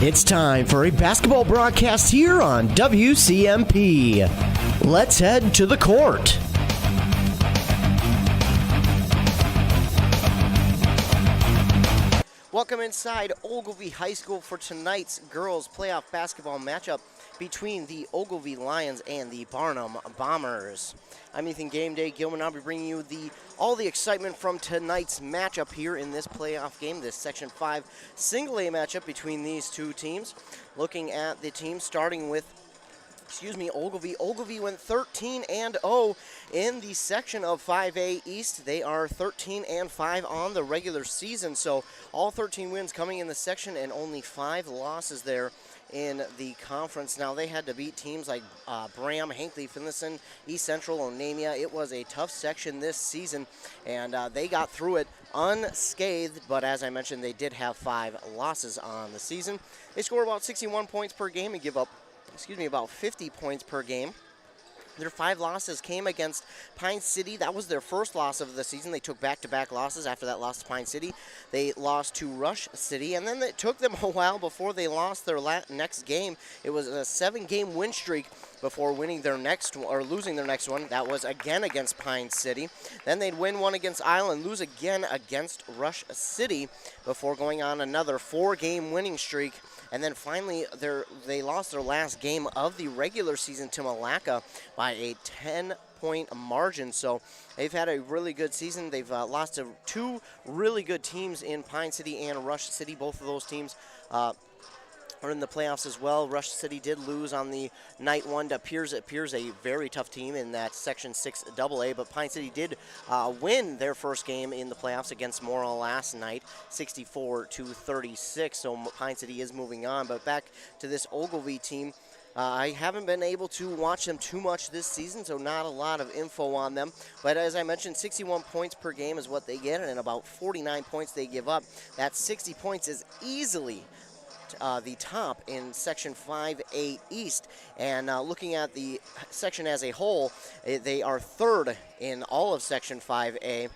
It's time for a basketball broadcast here on WCMP. Let's head to the court. Welcome inside Ogilvie High School for tonight's girls playoff basketball matchup between the Ogilvie Lions and the Barnum Bombers. I'm Ethan Game Day Gilman. I'll be bringing you all the excitement from tonight's matchup here in this playoff game, this Section 5 Single A matchup between these two teams. Looking at the team starting with Ogilvie. Ogilvie went 13-0 in the section of 5A East. They are 13-5 on the regular season, so all 13 wins coming in the section and only 5 losses there in the conference. Now, they had to beat teams like Bram, Hinckley, Finlayson, East Central, Onamia. It was a tough section this season, and they got through it unscathed, but as I mentioned, they did have 5 losses on the season. They score about 61 points per game and give up about 50 points per game. Their 5 losses came against Pine City. That was their first loss of the season. They took back-to-back losses after that loss to Pine City. They lost to Rush City, and then it took them a while before they lost their next game. It was a 7-game win streak before winning their next or losing their next one. That was again against Pine City. Then they'd win one against Island, lose again against Rush City before going on another 4-game winning streak. And then finally, they lost their last game of the regular season to Malacca by a 10-point margin. So they've had a really good season. They've lost to 2 really good teams in Pine City and Rush City. Both of those teams are in the playoffs as well. Rush City did lose on the night one to Piers. Piers, a very tough team in that Section 6 AA, but Pine City did win their first game in the playoffs against Morrill last night, 64-36. So Pine City is moving on. But back to this Ogilvie team. I haven't been able to watch them too much this season, so not a lot of info on them. But as I mentioned, 61 points per game is what they get, and about 49 points they give up. That 60 points is easily the top in Section 5A East. And looking at the section as a whole, they are third in all of Section 5A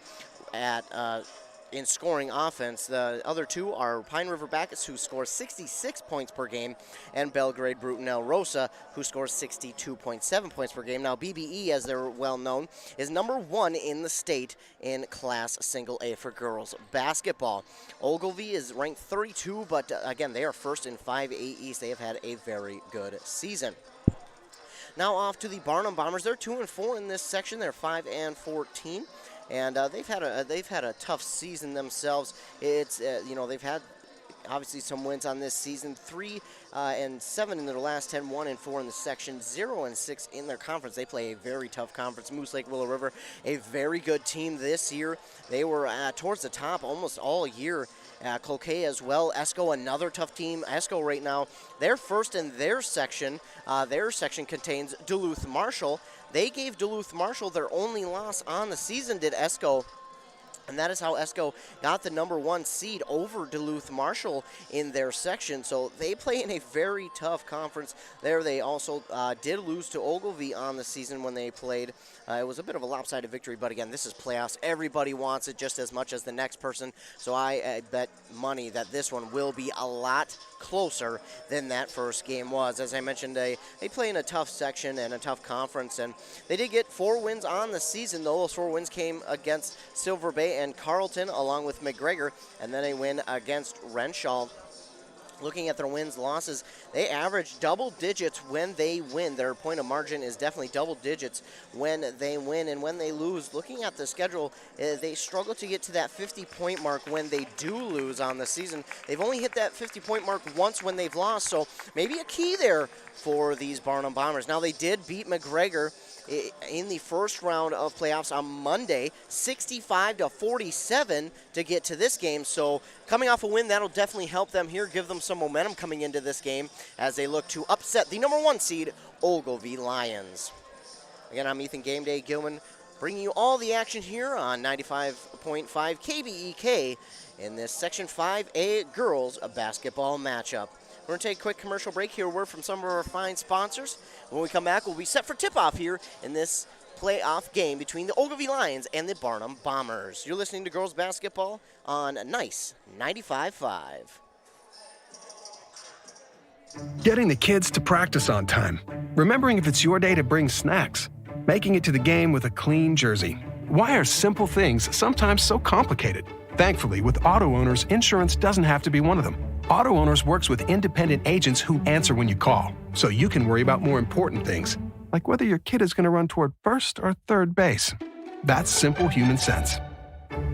in scoring offense. The other two are Pine River Bacchus, who scores 66 points per game, and Belgrade Brutonel Rosa, who scores 62.7 points per game. Now, BBE, as they're well known, is number 1 in the state in Class Single A for girls basketball. Ogilvie is ranked 32, but again, they are first in 5A East. They have had a very good season. Now off to the Barnum Bombers. They're 2-4 in this section. They're 5-14. And they've had a tough season themselves. It's they've had obviously some wins on this season. 3-7 in their last 10. 1-4 in the section. 0-6 in their conference. They play a very tough conference. Moose Lake Willow River, a very good team this year. They were towards the top almost all year. Cloquet as well. Esco, another tough team. Esco right now, they're first in their section. Their section contains Duluth Marshall. They gave Duluth Marshall their only loss on the season, did Esco. And that is how Esco got the number 1 seed over Duluth Marshall in their section. So they play in a very tough conference there. They also did lose to Ogilvie on the season when they played. It was a bit of a lopsided victory, but again, this is playoffs. Everybody wants it just as much as the next person. So I bet money that this one will be a lot closer than that first game was. As I mentioned, they play in a tough section and a tough conference, and they did get 4 wins on the season, though. Those 4 wins came against Silver Bay and Carleton, along with McGregor, and then a win against Renshaw. Looking at their wins, losses, they average double digits when they win. Their point of margin is definitely double digits when they win. And when they lose, looking at the schedule, they struggle to get to that 50-point mark when they do lose on the season. They've only hit that 50-point mark once when they've lost, so maybe a key there for these Barnum Bombers. Now, they did beat McGregor in the first round of playoffs on Monday, 65-47 to get to this game. So coming off a win, that'll definitely help them here, give them some momentum coming into this game as they look to upset the number 1 seed, Ogilvie Lions. Again, I'm Ethan Game Day Gilman, bringing you all the action here on 95.5 KBEK in this Section 5A girls basketball matchup. We're going to take a quick commercial break here. A word from some of our fine sponsors. When we come back, we'll be set for tip-off here in this playoff game between the Ogilvie Lions and the Barnum Bombers. You're listening to girls basketball on Nice 95.5. Getting the kids to practice on time. Remembering if it's your day to bring snacks. Making it to the game with a clean jersey. Why are simple things sometimes so complicated? Thankfully, with auto owners, insurance doesn't have to be one of them. Auto Owners works with independent agents who answer when you call, so you can worry about more important things, like whether your kid is going to run toward first or third base. That's simple human sense.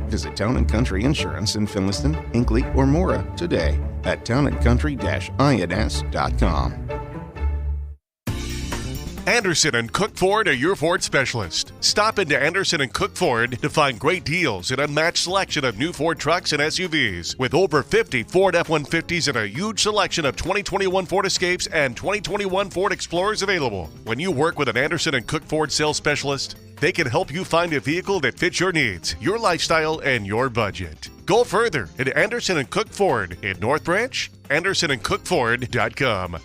Visit Town & Country Insurance in Finliston, Hinckley, or Mora today at townandcountry-ins.com. Anderson and Cook Ford are your Ford specialist. Stop into Anderson and Cook Ford to find great deals and unmatched selection of new Ford trucks and SUVs. With over 50 Ford F-150s and a huge selection of 2021 Ford Escapes and 2021 Ford Explorers available. When you work with an Anderson and Cook Ford sales specialist, they can help you find a vehicle that fits your needs, your lifestyle, and your budget. Go further at Anderson and Cook Ford in North Branch, AndersonandCookFord.com.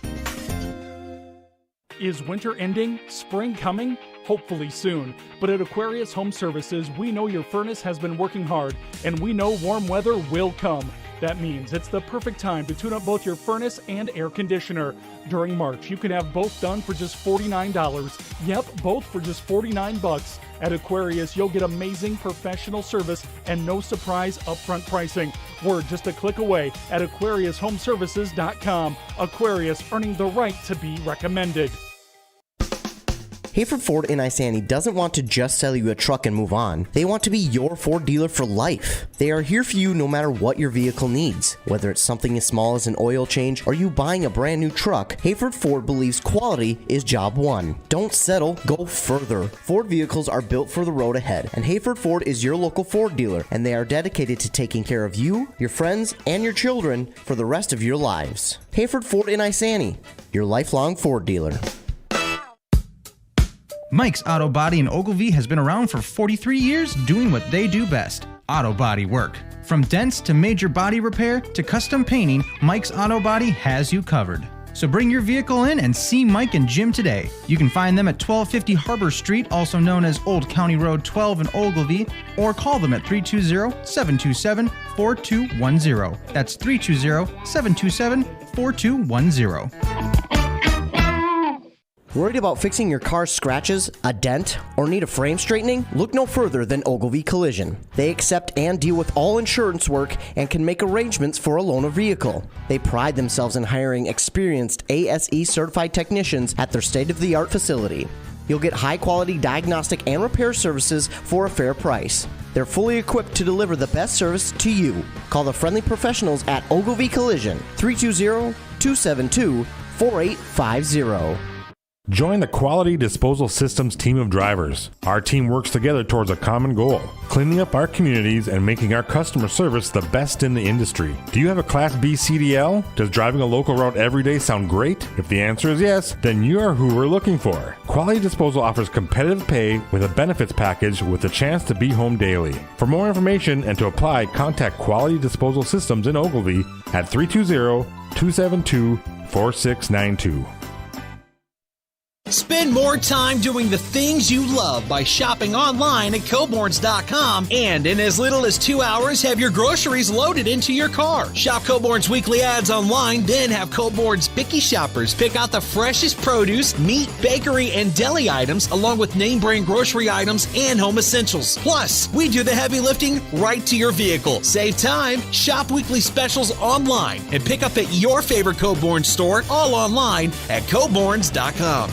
Is winter ending? Spring coming? Hopefully soon. But at Aquarius Home Services, we know your furnace has been working hard, and we know warm weather will come. That means it's the perfect time to tune up both your furnace and air conditioner. During March, you can have both done for just $49. Yep, both for just $49. At Aquarius, you'll get amazing professional service and no surprise upfront pricing. We're just a click away at AquariusHomeservices.com. Aquarius, earning the right to be recommended. Hayford Ford in Isani doesn't want to just sell you a truck and move on. They want to be your Ford dealer for life. They are here for you no matter what your vehicle needs. Whether it's something as small as an oil change or you buying a brand new truck, Hayford Ford believes quality is job one. Don't settle, go further. Ford vehicles are built for the road ahead, and Hayford Ford is your local Ford dealer, and they are dedicated to taking care of you, your friends, and your children for the rest of your lives. Hayford Ford in Isani, your lifelong Ford dealer. Mike's Auto Body in Ogilvie has been around for 43 years doing what they do best, auto body work. From dents to major body repair to custom painting, Mike's Auto Body has you covered. So bring your vehicle in and see Mike and Jim today. You can find them at 1250 Harbor Street, also known as Old County Road 12 in Ogilvie, or call them at 320-727-4210. That's 320-727-4210. Worried about fixing your car's scratches, a dent, or need a frame straightening? Look no further than Ogilvie Collision. They accept and deal with all insurance work and can make arrangements for a loaner vehicle. They pride themselves in hiring experienced ASE certified technicians at their state-of-the-art facility. You'll get high-quality diagnostic and repair services for a fair price. They're fully equipped to deliver the best service to you. Call the friendly professionals at Ogilvie Collision, 320-272-4850. Join the Quality Disposal Systems team of drivers. Our team works together towards a common goal, cleaning up our communities and making our customer service the best in the industry. Do you have a Class B CDL? Does driving a local route every day sound great? If the answer is yes, then you are who we're looking for. Quality Disposal offers competitive pay with a benefits package with a chance to be home daily. For more information and to apply, contact Quality Disposal Systems in Ogilvie at 320-272-4692. Spend more time doing the things you love by shopping online at Coborns.com, and in as little as 2 hours, have your groceries loaded into your car. Shop Coborn's weekly ads online, then have Coborn's picky shoppers pick out the freshest produce, meat, bakery, and deli items, along with name-brand grocery items and home essentials. Plus, we do the heavy lifting right to your vehicle. Save time, shop weekly specials online, and pick up at your favorite Coborn store, all online at Coborns.com.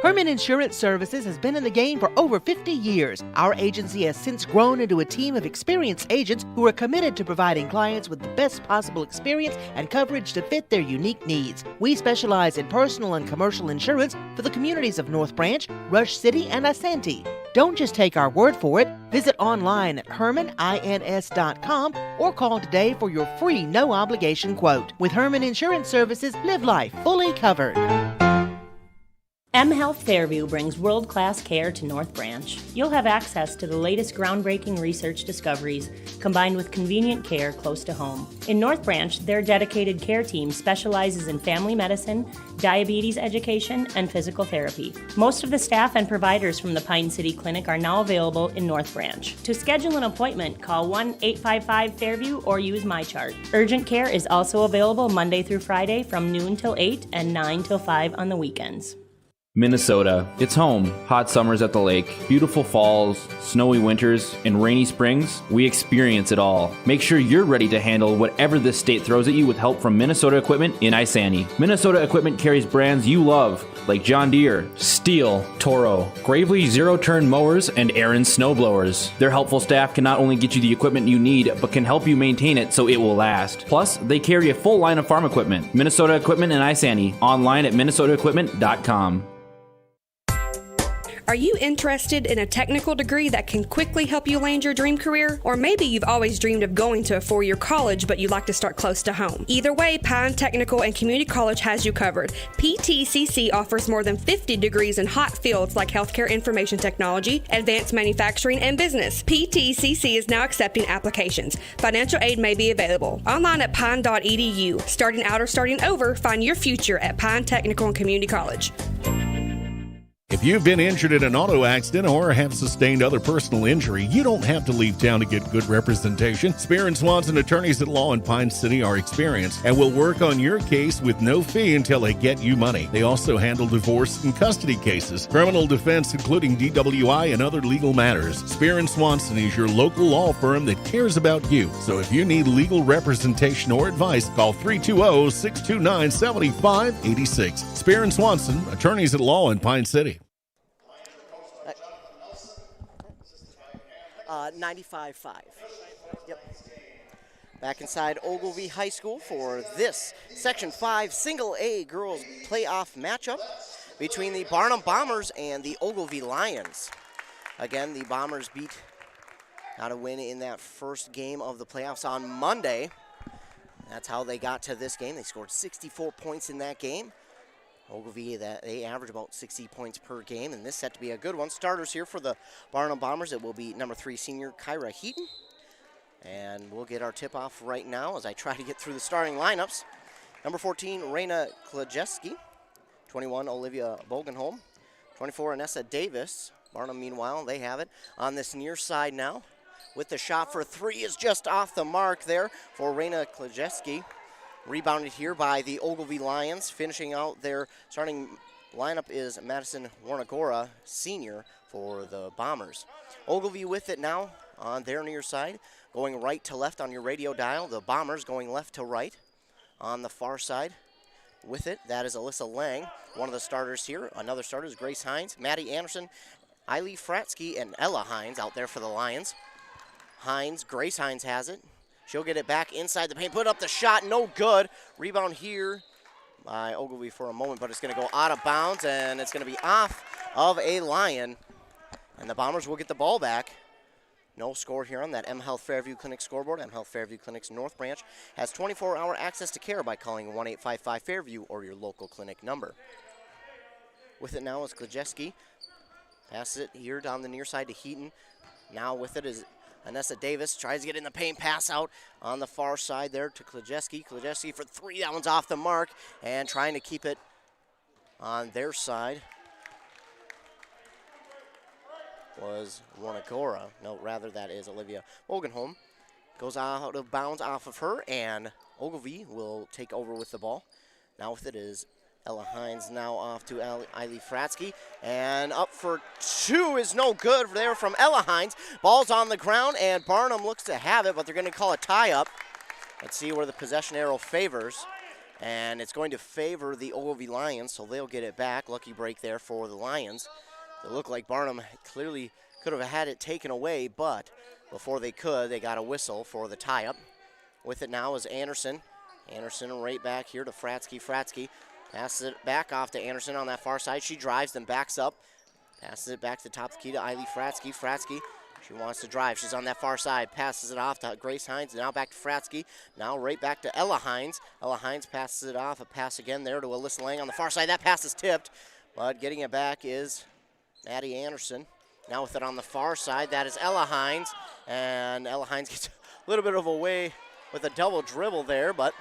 Herman Insurance Services has been in the game for over 50 years. Our agency has since grown into a team of experienced agents who are committed to providing clients with the best possible experience and coverage to fit their unique needs. We specialize in personal and commercial insurance for the communities of North Branch, Rush City, and Isanti. Don't just take our word for it. Visit online at HermanINS.com or call today for your free no-obligation quote. With Herman Insurance Services, live life fully covered. mHealth Fairview brings world-class care to North Branch. You'll have access to the latest groundbreaking research discoveries, combined with convenient care close to home. In North Branch, their dedicated care team specializes in family medicine, diabetes education, and physical therapy. Most of the staff and providers from the Pine City Clinic are now available in North Branch. To schedule an appointment, call 1-855-FAIRVIEW or use MyChart. Urgent care is also available Monday through Friday from noon till 8 and 9 till 5 on the weekends. Minnesota. It's home. Hot summers at the lake, beautiful falls, snowy winters, and rainy springs. We experience it all. Make sure you're ready to handle whatever this state throws at you with help from Minnesota Equipment in Isani. Minnesota Equipment carries brands you love, like John Deere, Steel, Toro, Gravely zero-turn mowers, and Aaron snowblowers. Their helpful staff can not only get you the equipment you need, but can help you maintain it so it will last. Plus, they carry a full line of farm equipment. Minnesota Equipment in Isani. Online at minnesotaequipment.com. Are you interested in a technical degree that can quickly help you land your dream career? Or maybe you've always dreamed of going to a four-year college, but you'd like to start close to home. Either way, Pine Technical and Community College has you covered. PTCC offers more than 50 degrees in hot fields like healthcare information technology, advanced manufacturing, and business. PTCC is now accepting applications. Financial aid may be available. Online at pine.edu. Starting out or starting over, find your future at Pine Technical and Community College. If you've been injured in an auto accident or have sustained other personal injury, you don't have to leave town to get good representation. Spear & Swanson attorneys at law in Pine City are experienced and will work on your case with no fee until they get you money. They also handle divorce and custody cases, criminal defense, including DWI and other legal matters. Spear & Swanson is your local law firm that cares about you. So if you need legal representation or advice, call 320-629-7586. Spear & Swanson, attorneys at law in Pine City. 95-5. Yep. Back inside Ogilvie High School for this Section 5 Single A Girls Playoff matchup between the Barnum Bombers and the Ogilvie Lions. Again, the Bombers got a win in that first game of the playoffs on Monday. That's how they got to this game. They scored 64 points in that game. Ogilvie, they average about 60 points per game, and this set to be a good one. Starters here for the Barnum Bombers. It will be number 3 senior Kyra Heaton. And we'll get our tip-off right now as I try to get through the starting lineups. Number 14, Raina Klajeski. 21, Olivia Bogenholm. 24, Anessa Davis. Barnum, meanwhile, they have it on this near side now. With the shot for 3 is just off the mark there for Raina Klajeski. Rebounded here by the Ogilvie Lions. Finishing out their starting lineup is Madison Warnagora, senior, for the Bombers. Ogilvie with it now on their near side, going right to left on your radio dial. The Bombers going left to right on the far side. With it, that is Alyssa Lang, one of the starters here. Another starter is Grace Hines, Maddie Anderson, Eileen Fratsky, and Ella Hines out there for the Lions. Grace Hines has it. She'll get it back inside the paint, put up the shot, no good. Rebound here by Ogilvie for a moment, but it's going to go out of bounds, and it's going to be off of a Lion. And the Bombers will get the ball back. No score here on that mHealth Fairview Clinic scoreboard. mHealth Fairview Clinic's North Branch has 24-hour access to care by calling 1-855-FAIRVIEW or your local clinic number. With it now is Klajeski. Passes it here down the near side to Heaton. Now with it is Anessa Davis, tries to get in the paint, pass out on the far side there to Klajeski. Klajeski for 3, that one's off the mark, and trying to keep it on their side was Warnagora. No, rather that is Olivia Bogenholm. Goes out of bounds off of her, and Ogilvie will take over with the ball. Now with it is Ella Hines, now off to Eileen Fratsky, and up for 2 is no good there from Ella Hines. Ball's on the ground, and Barnum looks to have it, but they're going to call a tie-up. Let's see where the possession arrow favors, and it's going to favor the Ogilvie Lions, so they'll get it back. Lucky break there for the Lions. It looked like Barnum clearly could have had it taken away, but before they could, they got a whistle for the tie-up. With it now is Anderson. Anderson right back here to Fratsky. Fratsky passes it back off to Anderson on that far side. She drives, then backs up. Passes it back to the top of the key to Eileen Fratsky. Fratsky, she wants to drive. She's on that far side. Passes it off to Grace Hines. Now back to Fratsky. Now right back to Ella Hines. Ella Hines passes it off. A pass again there to Alyssa Lang on the far side. That pass is tipped but getting it back is Maddie Anderson. Now with it on the far side, that is Ella Hines, and Ella Hines gets a little bit of a way with a double dribble there, but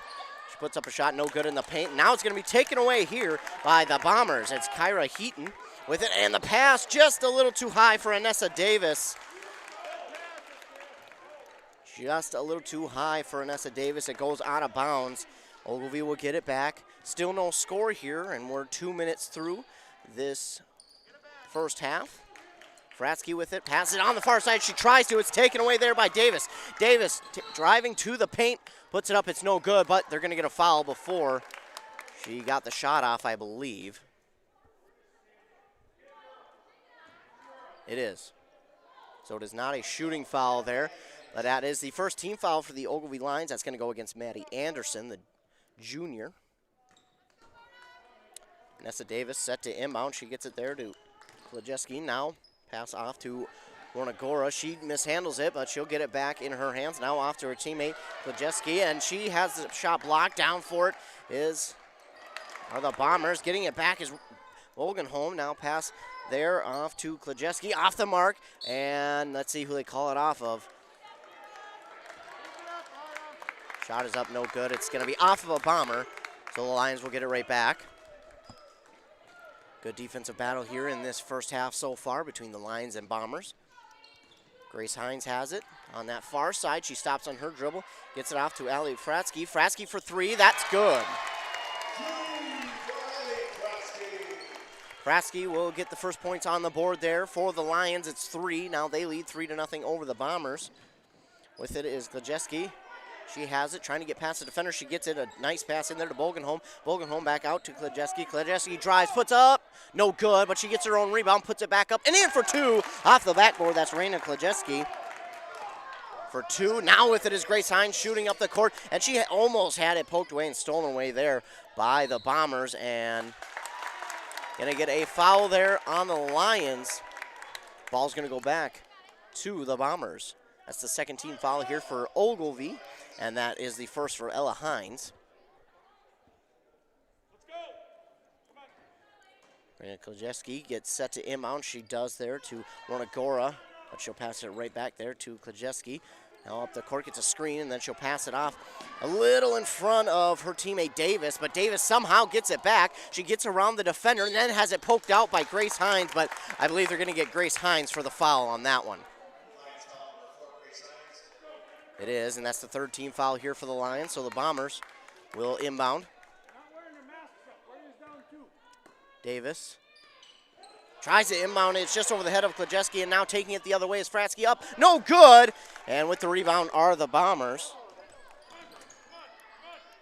she puts up a shot, no good in the paint. Now it's going to be taken away here by the Bombers. It's Kyra Heaton with it, and the pass just a little too high for Anessa Davis. Just a little too high for Anessa Davis. It goes out of bounds. Ogilvie will get it back. Still no score here, and we're 2 minutes through this first half. Fratsky with it, passes it on the far side. She tries to. It's taken away there by Davis. Davis driving to the paint, puts it up. It's no good, but they're going to get a foul before she got the shot off, I believe. It is. So it is not a shooting foul there, but that is the first team foul for the Ogilvie Lions. That's going to go against Maddie Anderson, the junior. Nessa Davis set to inbound. She gets it there to Klajeski. Now pass off to Lorna Gora. She mishandles it, but she'll get it back in her hands. Now off to her teammate, Klajeski, and she has the shot blocked. Down for it are the Bombers. Getting it back is Wolgenholm. Now pass there off to Klajeski. Off the mark, and let's see who they call it off of. Shot is up, no good. It's going to be off of a Bomber, so the Lions will get it right back. Good defensive battle here in this first half so far between the Lions and Bombers. Grace Hines has it on that far side. She stops on her dribble, gets it off to Allie Fratsky. Fratsky for three, that's good. Fratsky will get the first points on the board there for the Lions. It's three. Now they lead 3-0 over the Bombers. With it is Klajeski. She has it, trying to get past the defender. She gets it, a nice pass in there to Bolgenholm. Bolgenholm back out to Klajeski. Klajeski drives, puts up, no good, but she gets her own rebound, puts it back up, and in for two off the backboard. That's Raina Klajeski for two. Now with it is Grace Hines shooting up the court, and she almost had it poked away and stolen away there by the Bombers, and gonna get a foul there on the Lions. Ball's gonna go back to the Bombers. That's the second team foul here for Ogilvie, and that is the first for Ella Hines. Rena Klajeski gets set to inbound. She does there to Rona Gora, but she'll pass it right back there to Klajeski. Now up the court, gets a screen, and then she'll pass it off a little in front of her teammate Davis, but Davis somehow gets it back. She gets around the defender and then has it poked out by Grace Hines, but I believe they're going to get Grace Hines for the foul on that one. It is, and that's the third team foul here for the Lions, so the Bombers will inbound. Davis tries to inbound. It's just over the head of Klajeski, and now taking it the other way is Fratsky up. No good! And with the rebound are the Bombers.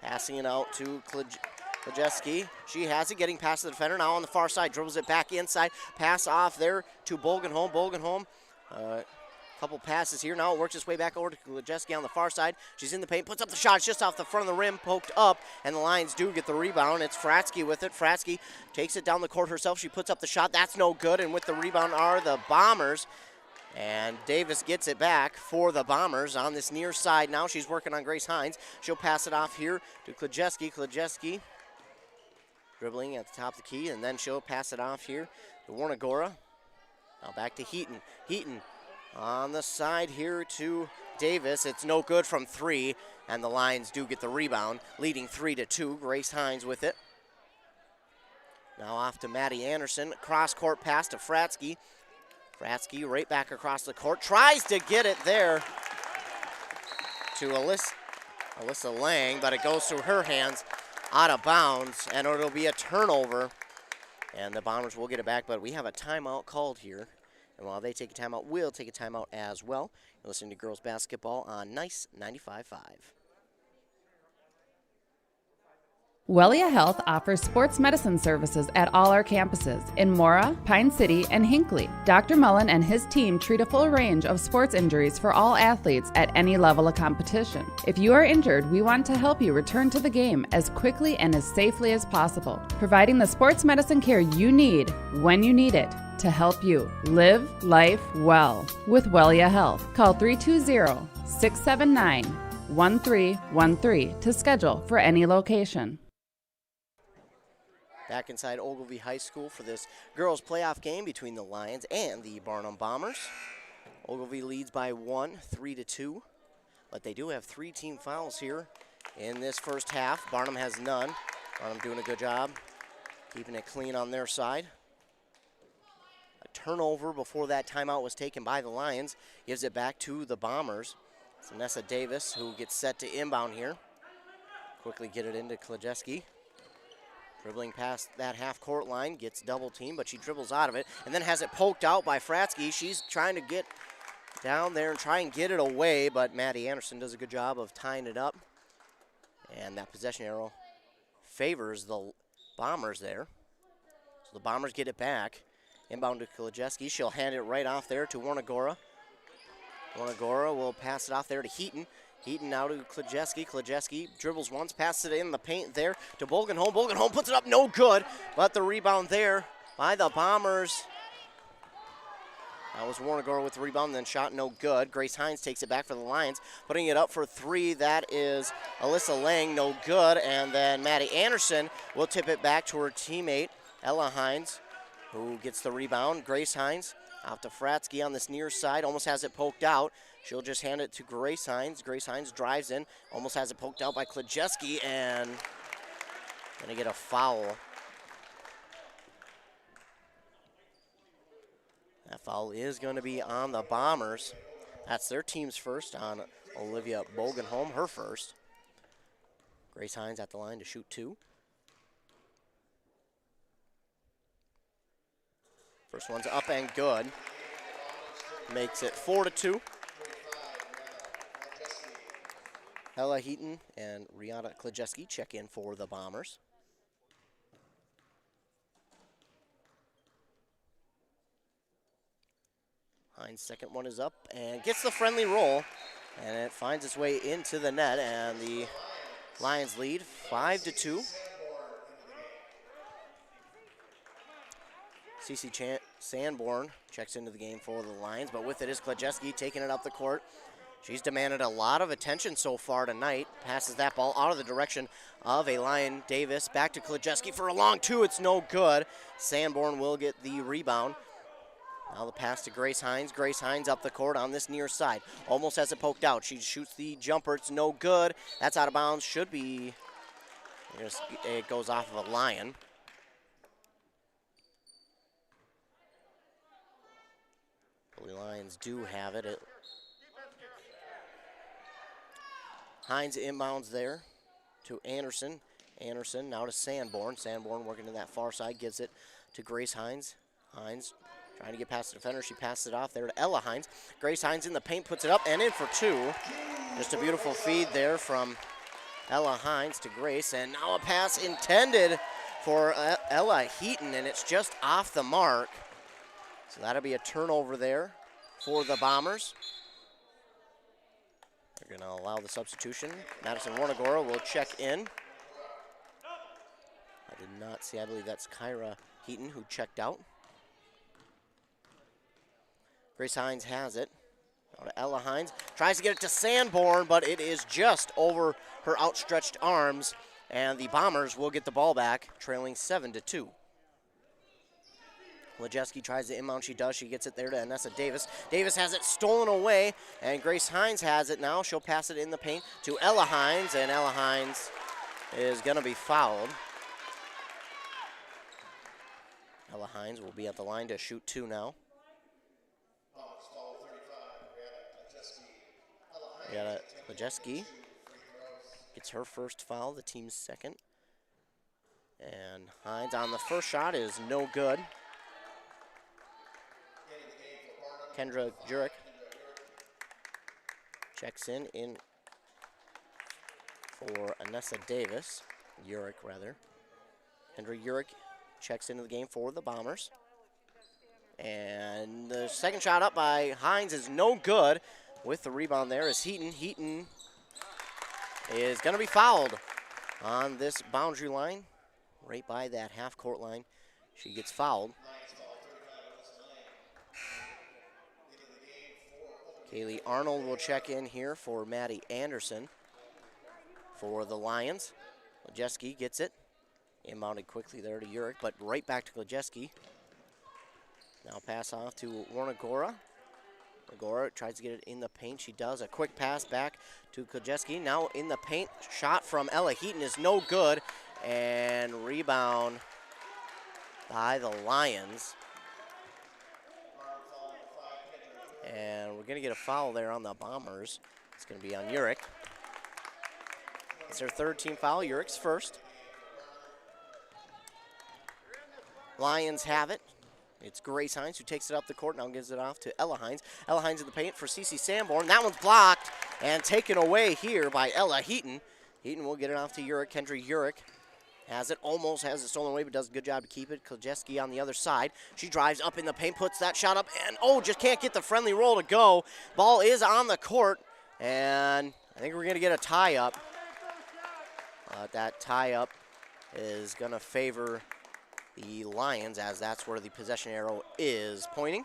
Passing it out to Klajeski. She has it, getting past the defender. Now on the far side, dribbles it back inside. Pass off there to Bolgenholm. Bolgenholm. Couple passes here. Now it works its way back over to Klajeski on the far side. She's in the paint, puts up the shot. It's just off the front of the rim, poked up, and the Lions do get the rebound. It's Fratsky with it. Fratsky takes it down the court herself. She puts up the shot. That's no good, and with the rebound are the Bombers. And Davis gets it back for the Bombers on this near side. Now she's working on Grace Hines. She'll pass it off here to Klajeski. Klajeski dribbling at the top of the key, and then she'll pass it off here to Warnagora. Now back to Heaton. Heaton on the side here to Davis. It's no good from three, and the Lions do get the rebound, leading 3-2. Grace Hines with it. Now off to Maddie Anderson. Cross-court pass to Fratsky. Fratsky right back across the court. Tries to get it there to Alyssa Lang, but it goes through her hands out of bounds, and it'll be a turnover. And the Bombers will get it back, but we have a timeout called here. And while they take a timeout, we'll take a timeout as well. You're listening to girls basketball on Nice 95.5. Wellia Health offers sports medicine services at all our campuses in Mora, Pine City, and Hinckley. Dr. Mullen and his team treat a full range of sports injuries for all athletes at any level of competition. If you are injured, we want to help you return to the game as quickly and as safely as possible, providing the sports medicine care you need when you need it to help you live life well with Wellia Health. Call 320-679-1313 to schedule for any location. Back inside Ogilvie High School for this girls playoff game between the Lions and the Barnum Bombers. Ogilvie leads by 1, 3-2, but they do have 3 team fouls here in this first half. Barnum has none. Barnum doing a good job keeping it clean on their side. A turnover before that timeout was taken by the Lions. Gives it back to the Bombers. It's Nessa Davis who gets set to inbound here. Quickly get it into Klajeski. Dribbling past that half-court line, gets double-teamed, but she dribbles out of it, and then has it poked out by Fratsky. She's trying to get down there and try and get it away, but Maddie Anderson does a good job of tying it up. And that possession arrow favors the Bombers there. So the Bombers get it back. Inbound to Klajeski. She'll hand it right off there to Warnagora. Warnagora will pass it off there to Heaton. Heaton now to Klajeski. Klajeski dribbles once, passes it in the paint there to Bolgenholm. Bolgenholm puts it up, no good, but the rebound there by the Bombers. That was Warnagora with the rebound, then shot no good. Grace Hines takes it back for the Lions, putting it up for 3. That is Alyssa Lang, no good, and then Maddie Anderson will tip it back to her teammate, Ella Hines, who gets the rebound. Grace Hines out to Fratsky on this near side, almost has it poked out. She'll just hand it to Grace Hines. Grace Hines drives in, almost has it poked out by Klajeski, and gonna get a foul. That foul is gonna be on the Bombers. That's their team's first on Olivia Bolgenholm, her first. Grace Hines at the line to shoot 2. First one's up and good. Makes it 4-2. Ella Heaton and Rihanna Klajeski check in for the Bombers. Hines' second one is up and gets the friendly roll, and it finds its way into the net, and the Lions lead 5-2. Cece Sanborn checks into the game for the Lions, but with it is Klajeski taking it up the court. She's demanded a lot of attention so far tonight. Passes that ball out of the direction of a Lion Davis. Back to Klajeski for a long 2. It's no good. Sanborn will get the rebound. Now the pass to Grace Hines. Grace Hines up the court on this near side. Almost has it poked out. She shoots the jumper. It's no good. That's out of bounds. Should be. It goes off of a Lion. The Lions do have it. Hines inbounds there to Anderson. Anderson now to Sanborn. Sanborn working to that far side, gives it to Grace Hines. Hines trying to get past the defender. She passes it off there to Ella Hines. Grace Hines in the paint, puts it up and in for 2. Just a beautiful feed there from Ella Hines to Grace. And now a pass intended for Ella Heaton, and it's just off the mark. So that'll be a turnover there for the Bombers. They're going to allow the substitution. Madison Warnagora will check in. I did not see, I believe that's Kyra Heaton who checked out. Grace Hines has it. Now to Ella Hines. Tries to get it to Sanborn, but it is just over her outstretched arms. And the Bombers will get the ball back, trailing 7-2. Klajeski tries to inbound. She does. She gets it there to Anessa Davis. Davis has it stolen away, and Grace Hines has it now. She'll pass it in the paint to Ella Hines, and Ella Hines is going to be fouled. Ella Hines will be at the line to shoot 2 now. Klajeski gets her first foul, the team's second. And Hines on the first shot is no good. Kendra Jurek checks in for Anessa Davis. Jurek, rather. Kendra Jurek checks into the game for the Bombers. And the second shot up by Hines is no good. With the rebound there is Heaton. Heaton is going to be fouled on this boundary line, right by that half-court line. She gets fouled. Kaylee Arnold will check in here for Maddie Anderson for the Lions. Klajeski gets it. Inbounded quickly there to Urich, but right back to Klajeski. Now pass off to Warnagora. Warnagora tries to get it in the paint. She does. A quick pass back to Klajeski. Now in the paint. Shot from Ella Heaton is no good. And rebound by the Lions. And we're going to get a foul there on the Bombers. It's going to be on Urich. It's their third team foul. Urich's first. Lions have it. It's Grace Hines who takes it up the court, now gives it off to Ella Hines. Ella Hines in the paint for Cece Sanborn. That one's blocked and taken away here by Ella Heaton. Heaton will get it off to Urich. Kendra Urich almost has it stolen away, but does a good job to keep it. Klajeski on the other side. She drives up in the paint, puts that shot up, and just can't get the friendly roll to go. Ball is on the court, and I think we're going to get a tie-up. That tie-up is going to favor the Lions, as that's where the possession arrow is pointing.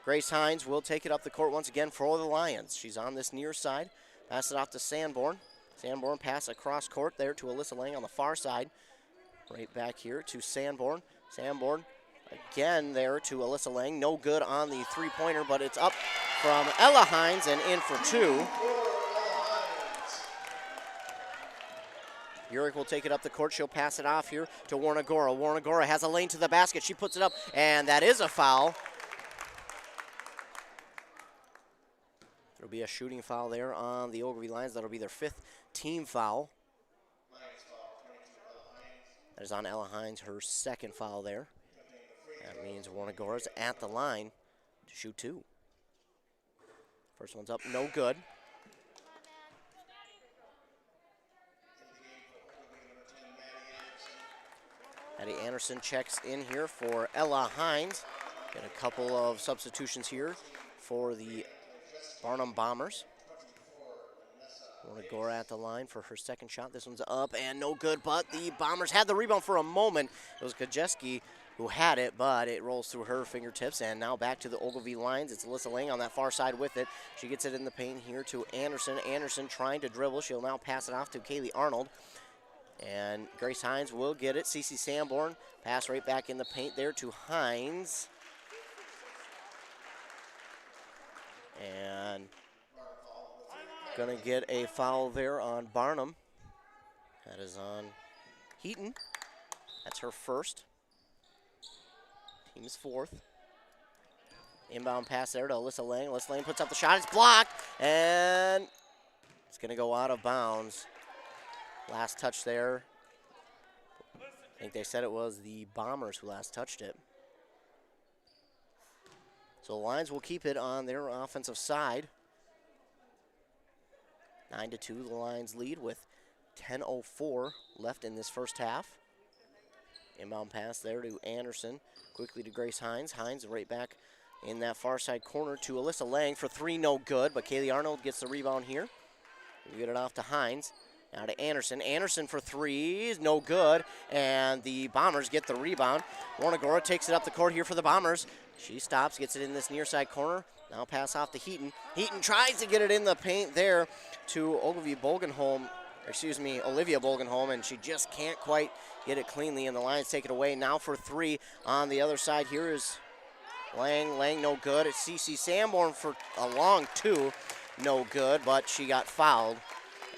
Grace Hines will take it up the court once again for the Lions. She's on this near side. Pass it off to Sanborn. Sanborn pass across court there to Alyssa Lang on the far side. Right back here to Sanborn. Sanborn again there to Alyssa Lang. No good on the three-pointer, but it's up from Ella Hines and in for two. Urich will take it up the court. She'll pass it off here to Warnagora. Warnagora has a lane to the basket. She puts it up, and that is a foul. There'll be a shooting foul there on the Ogilvie Lions. That'll be their fifth team foul. That is on Ella Hines, her second foul there. That means Warnagora's at the line to shoot two. First one's up, no good. Addie Anderson checks in here for Ella Hines. Got a couple of substitutions here for the Barnum Bombers. Warnagora at the line for her second shot. This one's up and no good, but the Bombers had the rebound for a moment. It was Klajeski who had it, but it rolls through her fingertips. And now back to the Ogilvie Lions. It's Alyssa Lang on that far side with it. She gets it in the paint here to Anderson. Anderson trying to dribble. She'll now pass it off to Kaylee Arnold. And Grace Hines will get it. Cece Sanborn pass right back in the paint there to Hines. And gonna get a foul there on Barnum. That is on Heaton. That's her first. Team's fourth. Inbound pass there to Alyssa Lang. Alyssa Lang puts up the shot. It's blocked. And it's gonna go out of bounds. Last touch there. I think they said it was the Bombers who last touched it. So the Lions will keep it on their offensive side. 9-2, the Lions lead with 10:04 left in this first half. Inbound pass there to Anderson. Quickly to Grace Hines. Hines right back in that far side corner to Alyssa Lang for three, no good. But Kaylee Arnold gets the rebound here. We get it off to Hines. Now to Anderson. Anderson for three is no good, and the Bombers get the rebound. Warnagora takes it up the court here for the Bombers. She stops, gets it in this near side corner. Now pass off to Heaton. Heaton tries to get it in the paint there to Olivia Bolgenholm, and she just can't quite get it cleanly, and the Lions take it away. Now for three on the other side. Here is Lang. Lang, no good. It's Cece Sanborn for a long two. No good, but she got fouled.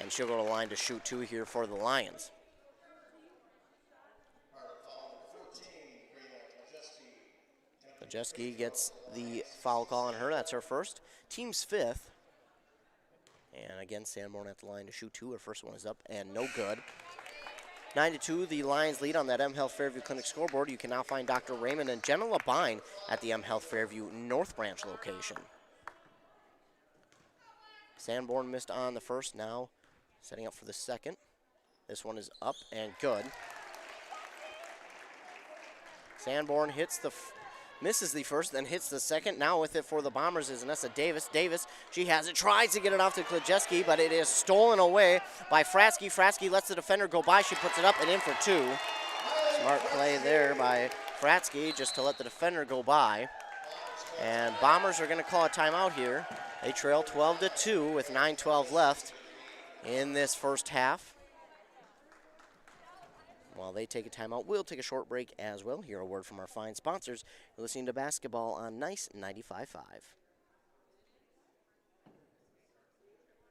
And she'll go to the line to shoot two here for the Lions. Klajeski gets the foul call on her. That's her first. Team's fifth. And again, Sanborn at the line to shoot two. Her first one is up and no good. 9-2, the Lions lead on that M Health Fairview Clinic scoreboard. You can now find Dr. Raymond and Jenna Labine at the M Health Fairview North Branch location. Sanborn missed on the first, now setting up for the second. This one is up and good. Sanborn misses the first, then hits the second. Now with it for the Bombers is Anessa Davis. Davis, she has it, tries to get it off to Klajeski, but it is stolen away by Fratsky. Fratsky lets the defender go by. She puts it up and in for two. Smart play there by Fratsky just to let the defender go by. And Bombers are going to call a timeout here. They trail 12-2 with 9:12 left in this first half. While they take a timeout, we'll take a short break as well. Hear a word from our fine sponsors. You're listening to basketball on Nice 95.5.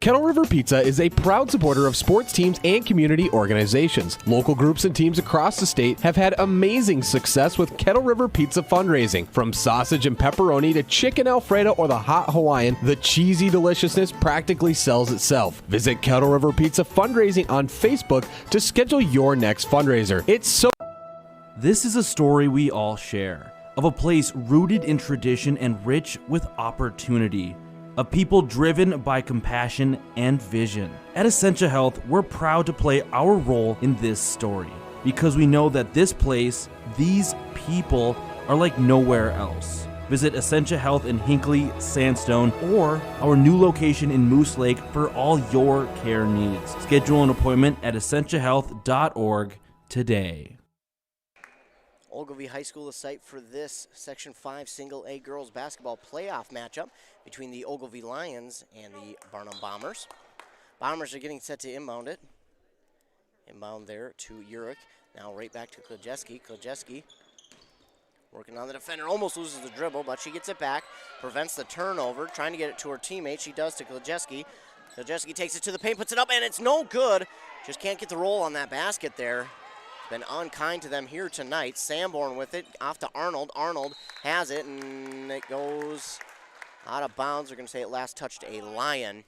Kettle River Pizza is a proud supporter of sports teams and community organizations. Local groups and teams across the state have had amazing success with Kettle River Pizza fundraising. From sausage and pepperoni to chicken Alfredo or the hot Hawaiian, the cheesy deliciousness practically sells itself. Visit Kettle River Pizza fundraising on Facebook to schedule your next fundraiser. This is a story we all share, of a place rooted in tradition and rich with opportunity. Of people driven by compassion and vision. At Essentia Health, we're proud to play our role in this story because we know that this place, these people, are like nowhere else. Visit Essentia Health in Hinckley, Sandstone, or our new location in Moose Lake for all your care needs. Schedule an appointment at essentiahealth.org today. Ogilvie High School, the site for this Section 5 Single A girls basketball playoff matchup between the Ogilvie Lions and the Barnum Bombers. Bombers are getting set to inbound it. Inbound there to Urich. Now right back to Klajeski. Klajeski working on the defender. Almost loses the dribble, but she gets it back. Prevents the turnover. Trying to get it to her teammate. She does to Klajeski. Klajeski takes it to the paint, puts it up, and it's no good. Just can't get the roll on that basket there. Been unkind to them here tonight. Sanborn with it, off to Arnold. Arnold has it, and it goes out of bounds. They're going to say it last touched a Lion,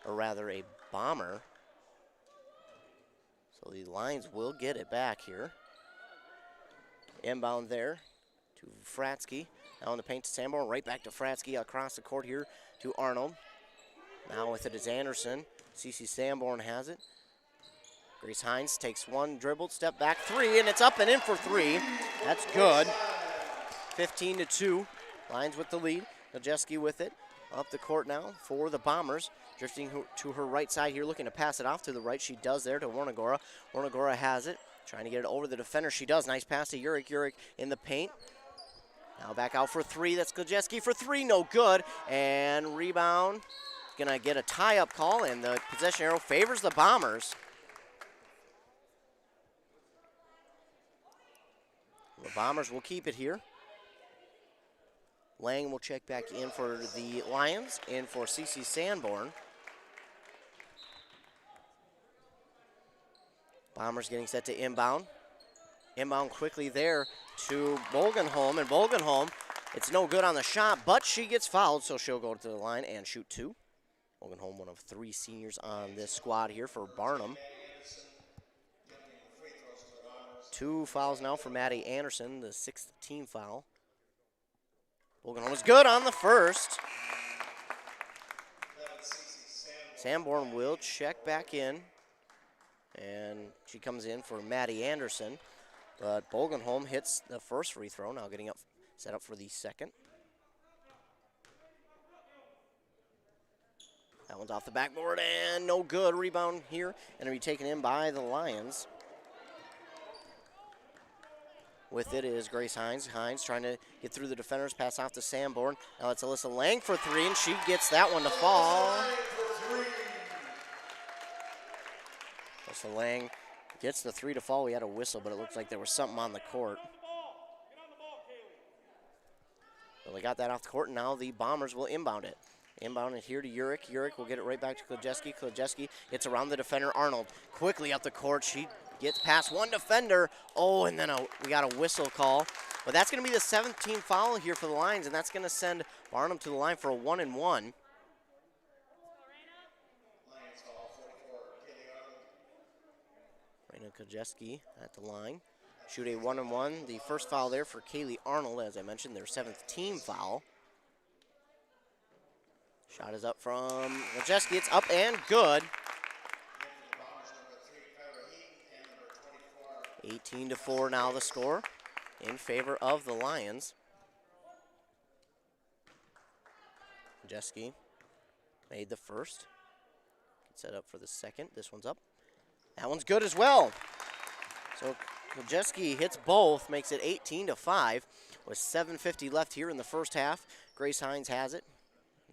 or rather a Bomber. So the Lions will get it back here. Inbound there to Fratsky. Now in the paint to Sanborn, right back to Fratsky across the court here to Arnold. Now with it is Anderson. CC Sanborn has it. Grace Hines takes one, dribbled, step back, three, and it's up and in for three. That's good. 15-2. Lions with the lead. Klajeski with it. Up the court now for the Bombers. Drifting to her right side here, looking to pass it off to the right. She does there to Warnagora. Warnagora has it. Trying to get it over the defender. She does. Nice pass to Urich. Urich in the paint. Now back out for three. That's Klajeski for three. No good. And rebound. Going to get a tie-up call, and the possession arrow favors the Bombers. The Bombers will keep it here. Lang will check back in for the Lions, in for CC Sanborn. Bombers getting set to inbound. Inbound quickly there to Bolgenholm, and Bolgenholm, it's no good on the shot, but she gets fouled, so she'll go to the line and shoot two. Bolgenholm, one of three seniors on this squad here for Barnum. 2 fouls now for Maddie Anderson, the 6th team foul. Bolgenholm was good on the first. Sanborn will check back in, and she comes in for Maddie Anderson. But Bolgenholm hits the first free throw, now getting up, set up for the second. That one's off the backboard, and no good. Rebound here, and it'll be taken in by the Lions. With it is Grace Hines. Hines trying to get through the defenders, pass off to Sanborn. Now it's Alyssa Lang for three, and she gets that one to fall. Alyssa Lang gets the three to fall. We had a whistle, but it looks like there was something on the court. Well, they got that off the court, and now the Bombers will inbound it. Inbound it here to Urich. Urich will get it right back to Klajeski. Klajeski gets around the defender, Arnold. Quickly up the court. She gets past one defender. Oh, and then we got a whistle call. But that's going to be the 7th team foul here for the Lions, and that's going to send Barnum to the line for a 1-and-1. Raina Klajeski at the line. Shoot a 1-and-1. The first foul there for Kaylee Arnold, as I mentioned, their 7th team foul. Shot is up from Klajeski. It's up and good. 18-4 now the score in favor of the Lions. Klajeski made the first. Set up for the second. This one's up. That one's good as well. So Klajeski hits both, makes it 18-5 with 7:50 left here in the first half. Grace Hines has it.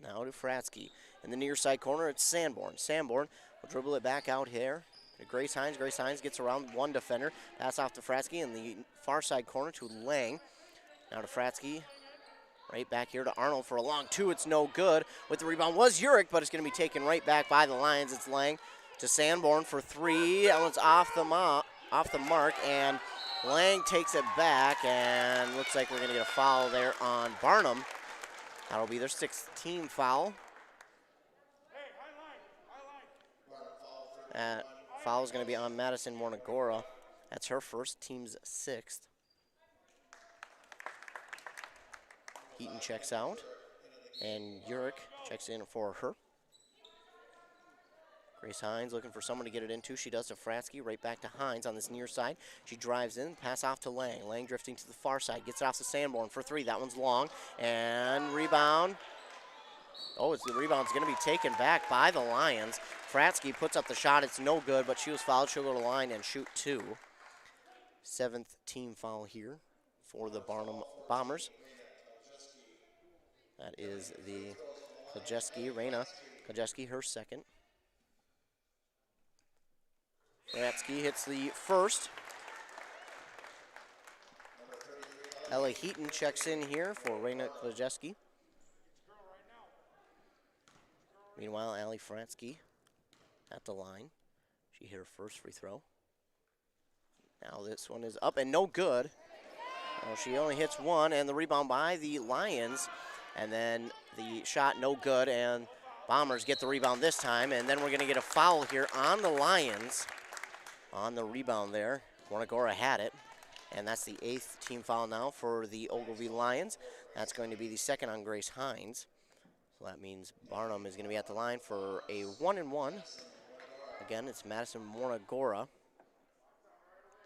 Now to Fratsky. In the near side corner, it's Sanborn. Sanborn will dribble it back out here. Grace Hines. Grace Hines gets around one defender. Pass off to Fratsky in the far side corner to Lang. Now to Fratsky. Right back here to Arnold for a long two. It's no good. With the rebound was Urich, but it's going to be taken right back by the Lions. It's Lang to Sanborn for three. That one's off the mark, and Lang takes it back, and looks like we're going to get a foul there on Barnum. That'll be their 6th team foul. That foul is going to be on Madison Mornagora. That's her first, team's 6th. Heaton checks out, and Urich checks in for her. Grace Hines looking for someone to get it into. She does to Fratsky, right back to Hines on this near side. She drives in, pass off to Lang. Lang drifting to the far side, gets it off to Sanborn for three. That one's long, and rebound. Oh, the rebound's going to be taken back by the Lions. Fratsky puts up the shot. It's no good, but she was fouled. She'll go to the line and shoot two. 7th team foul here for the Barnum Bombers. That is the Kajeski, Raina Kajeski, her second. Fratsky hits the first. Ella Heaton checks in here for Raina Kajeski. Meanwhile, Allie Fratsky at the line. She hit her first free throw. Now this one is up and no good. Well, she only hits one, and the rebound by the Lions. And then the shot no good, and Bombers get the rebound this time. And then we're going to get a foul here on the Lions on the rebound there. Mornagora had it, and that's the 8th team foul now for the Ogilvie Lions. That's going to be the second on Grace Hines. So that means Barnum is going to be at the line for a 1-and-1. Again, it's Madison Mornagora.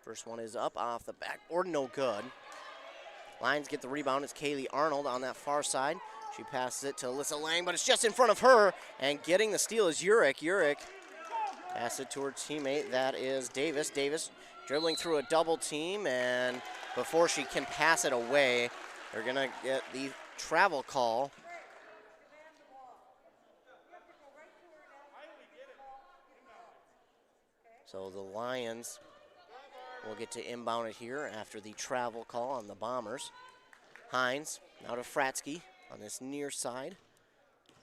First one is up off the backboard, no good. Lions get the rebound. It's Kaylee Arnold on that far side. She passes it to Alyssa Lang, but it's just in front of her. And getting the steal is Urich. Urich passes it to her teammate. That is Davis. Davis dribbling through a double team, and before she can pass it away, they're going to get the travel call. So the Lions will get to inbound it here after the travel call on the Bombers. Hines now to Fratsky on this near side.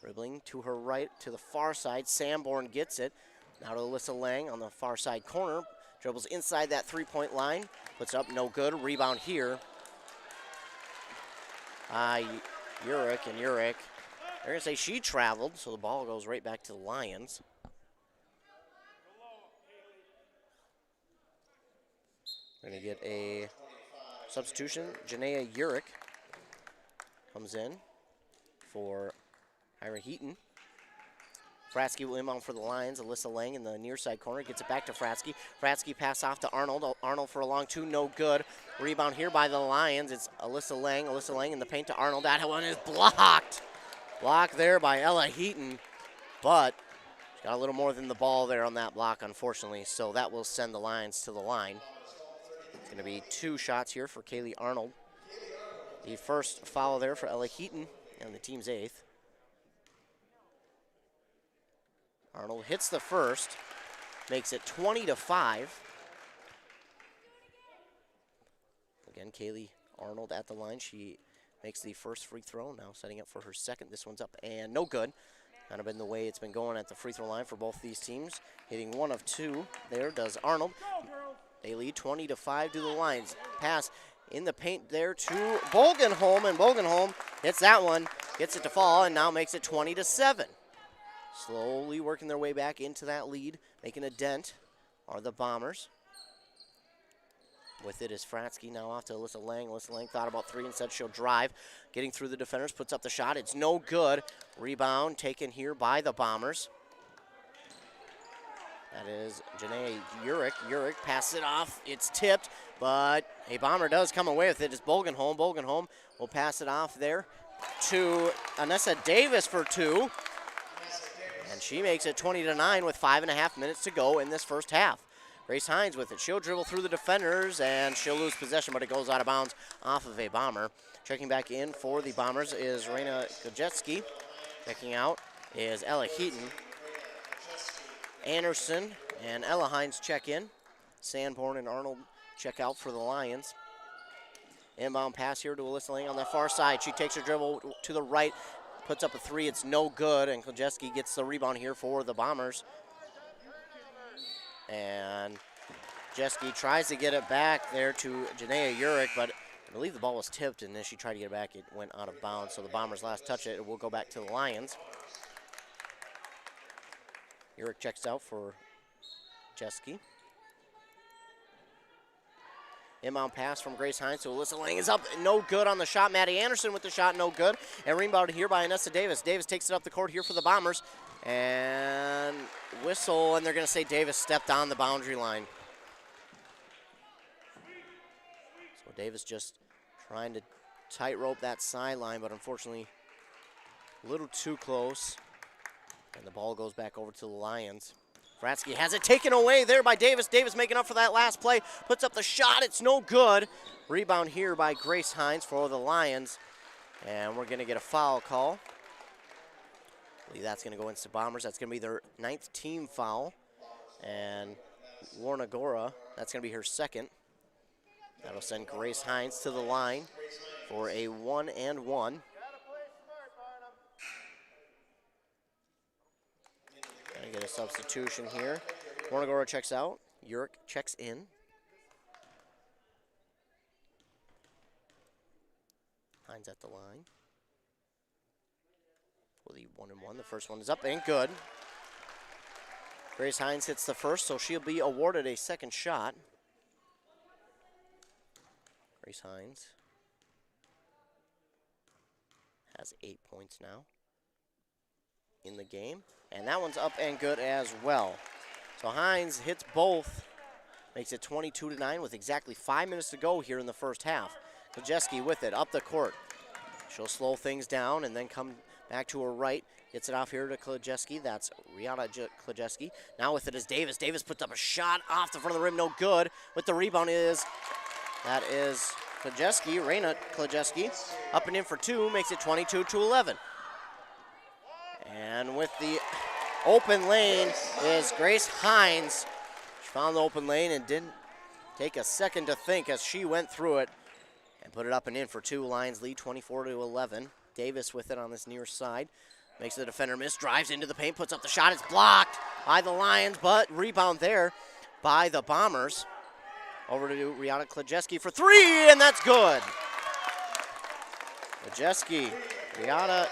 Dribbling to her right to the far side. Sanborn gets it. Now to Alyssa Lang on the far side corner. Dribbles inside that three-point line. Puts up no good. Rebound here. Urich and Urich. They're going to say she traveled, so the ball goes right back to the Lions. We're going to get a substitution. Janaea Urich comes in for Ira Heaton. Fratsky will inbound for the Lions. Alyssa Lang in the near side corner gets it back to Fratsky. Fratsky pass off to Arnold. Arnold for a long two, no good. Rebound here by the Lions. It's Alyssa Lang. Alyssa Lang in the paint to Arnold. That one is blocked. Blocked there by Ella Heaton, but she got a little more than the ball there on that block, unfortunately. So that will send the Lions to the line. It's going to be 2 shots here for Kaylee Arnold. The first foul there for Ella Heaton and the team's 8th. Arnold hits the first, makes it 20-5. Again, Kaylee Arnold at the line. She makes the first free throw, now setting up for her second. This one's up and no good. Kind of been the way it's been going at the free throw line for both these teams. Hitting 1 of 2 there does Arnold. They lead 20-5 to the Lions. Pass in the paint there to Bolgenholm, and Bolgenholm hits that one, gets it to fall, and now makes it 20-7. Slowly working their way back into that lead, making a dent are the Bombers. With it is Fratsky, now off to Alyssa Lang. Alyssa Lang thought about 3 and said she'll drive. Getting through the defenders, puts up the shot. It's no good. Rebound taken here by the Bombers. That is Janae Urich. Urich passes it off. It's tipped, but a Bomber does come away with it. It's Bolgenholm. Bolgenholm will pass it off there to Anessa Davis for 2. And she makes it 20-9 with 5.5 minutes to go in this first half. Grace Hines with it. She'll dribble through the defenders, and she'll lose possession, but it goes out of bounds off of a Bomber. Checking back in for the Bombers is Raina Kajetski. Checking out is Ella Heaton. Anderson And Ella Hines check in. Sanborn and Arnold check out for the Lions. Inbound pass here to Alyssa Lang on the far side. She takes her dribble to the right, puts up a three. It's no good, and Klajeski gets the rebound here for the Bombers. And Jeski tries to get it back there to Janaea Urick, but I believe the ball was tipped, and then she tried to get it back. It went out of bounds, so the Bombers last touch it. It will go back to the Lions. Urick checks out for Jeski. Inbound pass from Grace Hines to Alyssa Lang is up, no good on the shot. Maddie Anderson with the shot, no good. And rebounded here by Anessa Davis. Davis takes it up the court here for the Bombers. And whistle, and they're going to say Davis stepped on the boundary line. So Davis just trying to tightrope that sideline, but unfortunately a little too close. And the ball goes back over to the Lions. Fratsky has it taken away there by Davis. Davis making up for that last play. Puts up the shot. It's no good. Rebound here by Grace Hines for the Lions. And we're going to get a foul call. I believe that's going to go against the Bombers. That's going to be their 9th team foul. And Warnagora, that's going to be her 2nd. That'll send Grace Hines to the line for a 1-and-1. Gonna get a substitution here. Warnagora checks out. Urick checks in. Hines at the line. For the 1-and-1. The first one is up and good. Grace Hines hits the first, so she'll be awarded a 2nd shot. Grace Hines has 8 points now in the game. And that one's up and good as well. So Hines hits both, makes it 22-9 with exactly 5 minutes to go here in the first half. Klajeski with it, up the court. She'll slow things down and then come back to her right. Gets it off here to Klajeski. That's Rihanna Klajeski. Now with it is Davis. Davis puts up a shot off the front of the rim, no good. With the rebound that is Klajeski, Raina Klajeski. Up and in for 2, makes it 22-11. And with the open lane is Grace Hines. She found the open lane and didn't take a second to think as she went through it and put it up and in for 2. Lions lead 24-11. Davis with it on this near side. Makes the defender miss, drives into the paint, puts up the shot. It's blocked by the Lions, but rebound there by the Bombers. Over to Rihanna Klajeski for 3, and that's good. Klajeski, Rihanna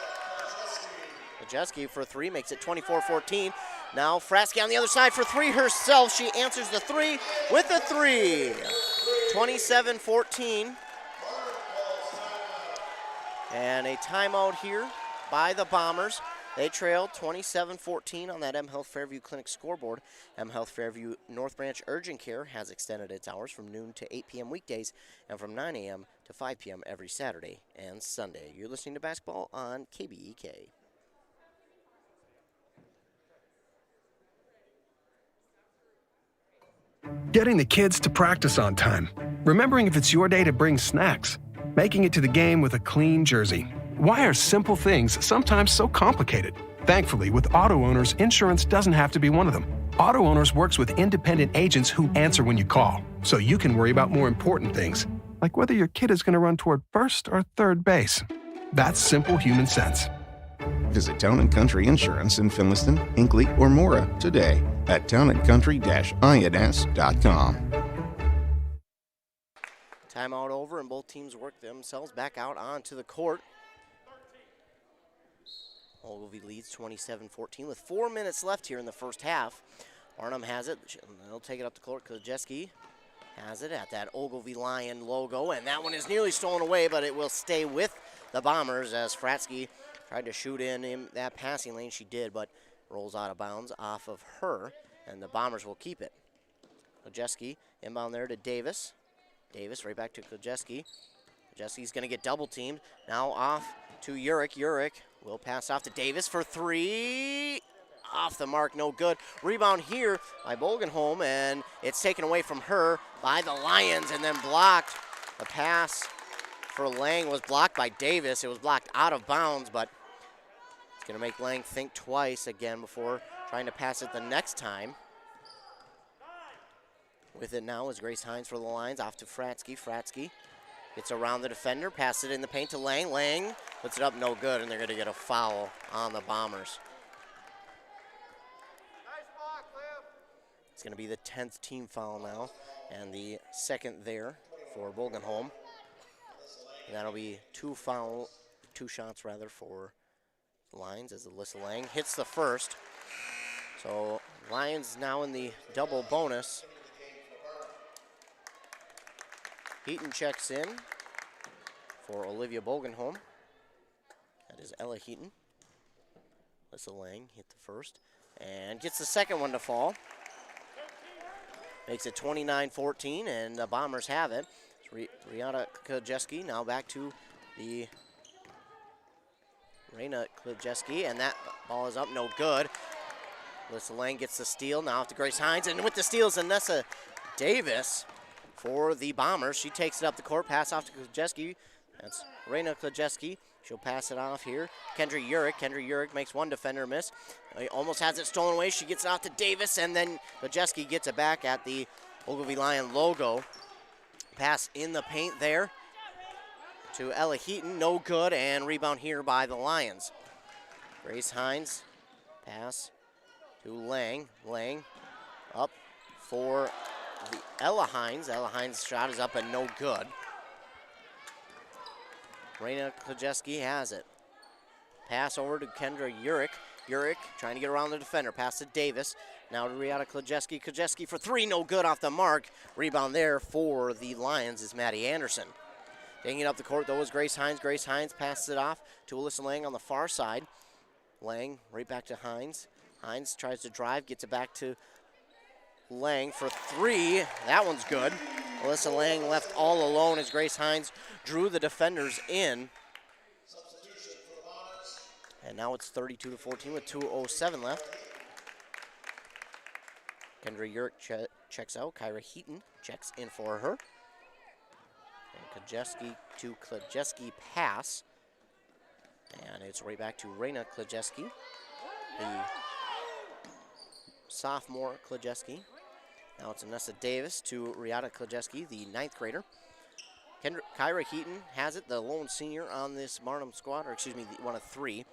Klajeski for 3, makes it 24-14. Now Fratsky on the other side for 3 herself. She answers the 3 with a 3. 27-14. And a timeout here by the Bombers. They trailed 27-14 on that M Health Fairview Clinic scoreboard. M Health Fairview North Branch Urgent Care has extended its hours from noon to 8 p.m. weekdays and from 9 a.m. to 5 p.m. every Saturday and Sunday. You're listening to basketball on KBEK. Getting the kids to practice on time. Remembering if it's your day to bring snacks. Making it to the game with a clean jersey. Why are simple things sometimes so complicated? Thankfully, with auto owners, insurance doesn't have to be one of them. Auto Owners works with independent agents who answer when you call, so you can worry about more important things, like whether your kid is going to run toward first or third base. That's simple human sense. Visit Town & Country Insurance in Finliston, Hinkley, or Mora today at townandcountry-ins.com. Timeout over, and both teams work themselves back out onto the court. Ogilvie leads 27-14 with 4 minutes left here in the first half. Barnum has it. They'll take it up the court. Klajeski has it at that Ogilvie Lion logo, and that one is nearly stolen away, but it will stay with the Bombers as Fratsky tried to shoot in that passing lane. She did, but rolls out of bounds off of her, and the Bombers will keep it. Klajeski inbound there to Davis. Davis right back to Klajeski. Klajeski's going to get double teamed. Now off to Urick. Urick will pass off to Davis for 3. Off the mark, no good. Rebound here by Bolgenholm, and it's taken away from her by the Lions and then blocked. The pass for Lang was blocked by Davis. It was blocked out of bounds, but it's going to make Lang think twice again before trying to pass it the next time. With it now is Grace Hines for the Lions, off to Fratsky. Fratsky gets around the defender, passes it in the paint to Lang. Lang puts it up, no good, and they're going to get a foul on the Bombers. It's going to be the 10th team foul now, and the second there for Bolgenholm. And that'll be two shots for the Lions as Alyssa Lang hits the first. So Lions now in the double bonus. Heaton checks in for Olivia Bolgenholm. That is Ella Heaton. Alyssa Lang hit the first and gets the second one to fall. Makes it 29-14, and the Bombers have it. Rihanna Klajeski now back to the Reina Klajeski, and that ball is up, no good. Alyssa Lang gets the steal, now off to Grace Hines, and with the steal is Anessa Davis for the Bombers. She takes it up the court, pass off to Klajeski. That's Reina Klajeski. She'll pass it off here. Kendra Urick. Kendra Urick makes one defender miss. He almost has it stolen away. She gets it out to Davis, and then Klajeski gets it back at the Ogilvie Lion logo. Pass in the paint there to Ella Heaton. No good, and rebound here by the Lions. Grace Hines. Pass to Lang. Lang up for the Ella Hines. Ella Hines' shot is up and no good. Reina Klajeski has it. Pass over to Kendra Urick. Urick trying to get around the defender. Pass to Davis. Now to Rihanna Klajeski. Klajeski for three, no good off the mark. Rebound there for the Lions is Maddie Anderson. Taking it up the court though is Grace Hines. Grace Hines passes it off to Alyssa Lang on the far side. Lang right back to Hines. Hines tries to drive, gets it back to Lang for three. That one's good. Alyssa Lang left all alone as Grace Hines drew the defenders in. And now it's 32-14 with 2:07 left. Kendra Urick checks out. Kyra Heaton checks in for her. And Klajeski to Klajeski pass. And it's right back to Reina Klajeski, the sophomore Klajeski. Now it's Anessa Davis to Rihanna Klajeski, the 9th grader. Kyra Heaton has it, the lone senior on this Barnum squad, or excuse me, one of three.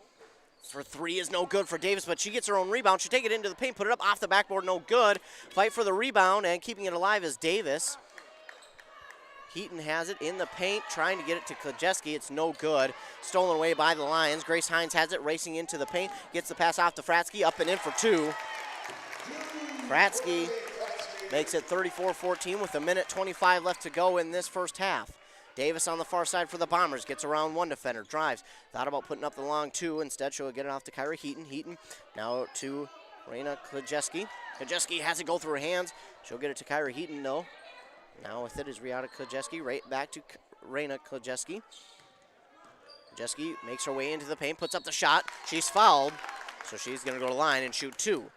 For three is no good for Davis, but she gets her own rebound. She'll take it into the paint, put it up off the backboard, no good. Fight for the rebound, and keeping it alive is Davis. Heaton has it in the paint, trying to get it to Klajeski. It's no good. Stolen away by the Lions. Grace Hines has it, racing into the paint. Gets the pass off to Fratsky, up and in for two. Fratsky makes it 34-14 with 1:25 left to go in this first half. Davis on the far side for the Bombers. Gets around one defender, drives. Thought about putting up the long two. Instead, she'll get it off to Kyra Heaton. Heaton now to Reina Klajeski. Klajeski has it go through her hands. She'll get it to Kyra Heaton, though. Now with it is Rihanna Klajeski, right back to Reina Klajeski. Klajeski makes her way into the paint, puts up the shot. She's fouled, so she's going to go to the line and shoot two.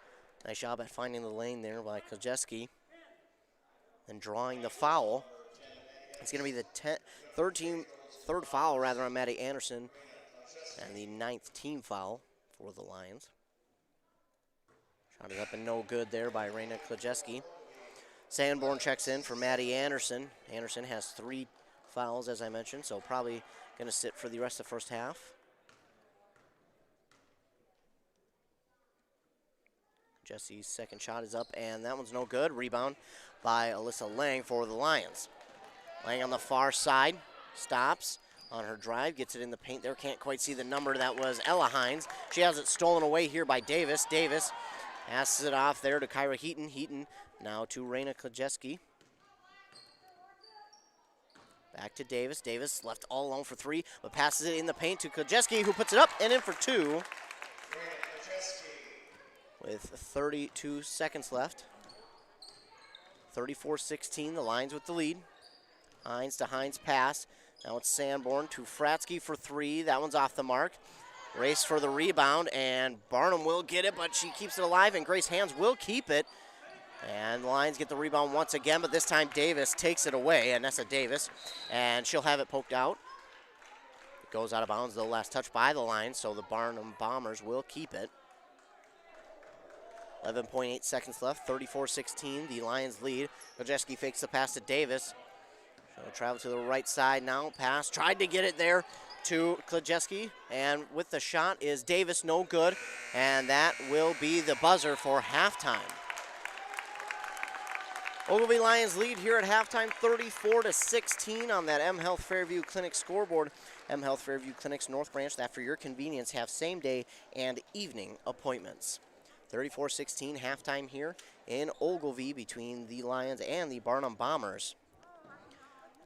Nice job at finding the lane there by Klajeski and drawing the foul. It's going to be the third foul on Maddie Anderson, and the 9th team foul for the Lions. Shot is up and no good there by Reina Klajeski. Sanborn checks in for Maddie Anderson. Anderson has 3 fouls, as I mentioned, so probably going to sit for the rest of the first half. Jesse's second shot is up, and that one's no good. Rebound by Alyssa Lang for the Lions. Lang on the far side, stops on her drive, gets it in the paint there. Can't quite see the number. That was Ella Hines. She has it stolen away here by Davis. Davis passes it off there to Kyra Heaton. Heaton now to Reina Klajeski. Back to Davis. Davis left all alone for 3, but passes it in the paint to Klajeski, who puts it up and in for 2. With 32 seconds left. 34-16, the Lions with the lead. Hines to Hines pass. Now it's Sanborn to Fratsky for 3. That one's off the mark. Race for the rebound, and Barnum will get it, but she keeps it alive, and Grace Hands will keep it. And the Lions get the rebound once again, but this time Davis takes it away, Anessa Davis, and she'll have it poked out. It goes out of bounds, the last touch by the Lions, so the Barnum Bombers will keep it. 11.8 seconds left, 34-16, the Lions lead. Kojeski fakes the pass to Davis. She'll travel to the right side now, pass, tried to get it there to Kojeski, and with the shot is Davis, no good, and that will be the buzzer for halftime. Ogilvie Lions lead here at halftime, 34-16 on that M Health Fairview Clinic scoreboard. M Health Fairview Clinic's North Branch that for your convenience have same day and evening appointments. 34-16 halftime here in Ogilvie between the Lions and the Barnum Bombers.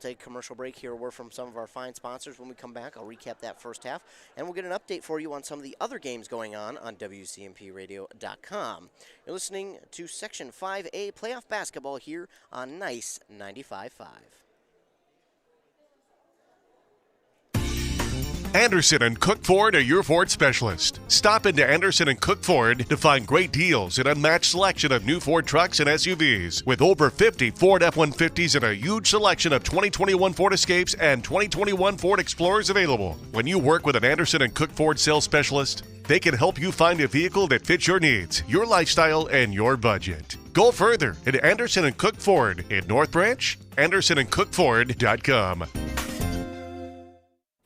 Take a commercial break here. We're from some of our fine sponsors. When we come back, I'll recap that first half, and we'll get an update for you on some of the other games going on WCMPradio.com. You're listening to Section 5A Playoff Basketball here on Nice 95.5. Anderson and Cook Ford are your Ford specialist. Stop into Anderson and Cook Ford to find great deals and unmatched selection of new Ford trucks and SUVs. With over 50 Ford F-150s and a huge selection of 2021 Ford Escapes and 2021 Ford Explorers available. When you work with an Anderson and Cook Ford sales specialist, they can help you find a vehicle that fits your needs, your lifestyle, and your budget. Go further at Anderson and Cook Ford in North Branch, AndersonandCookFord.com.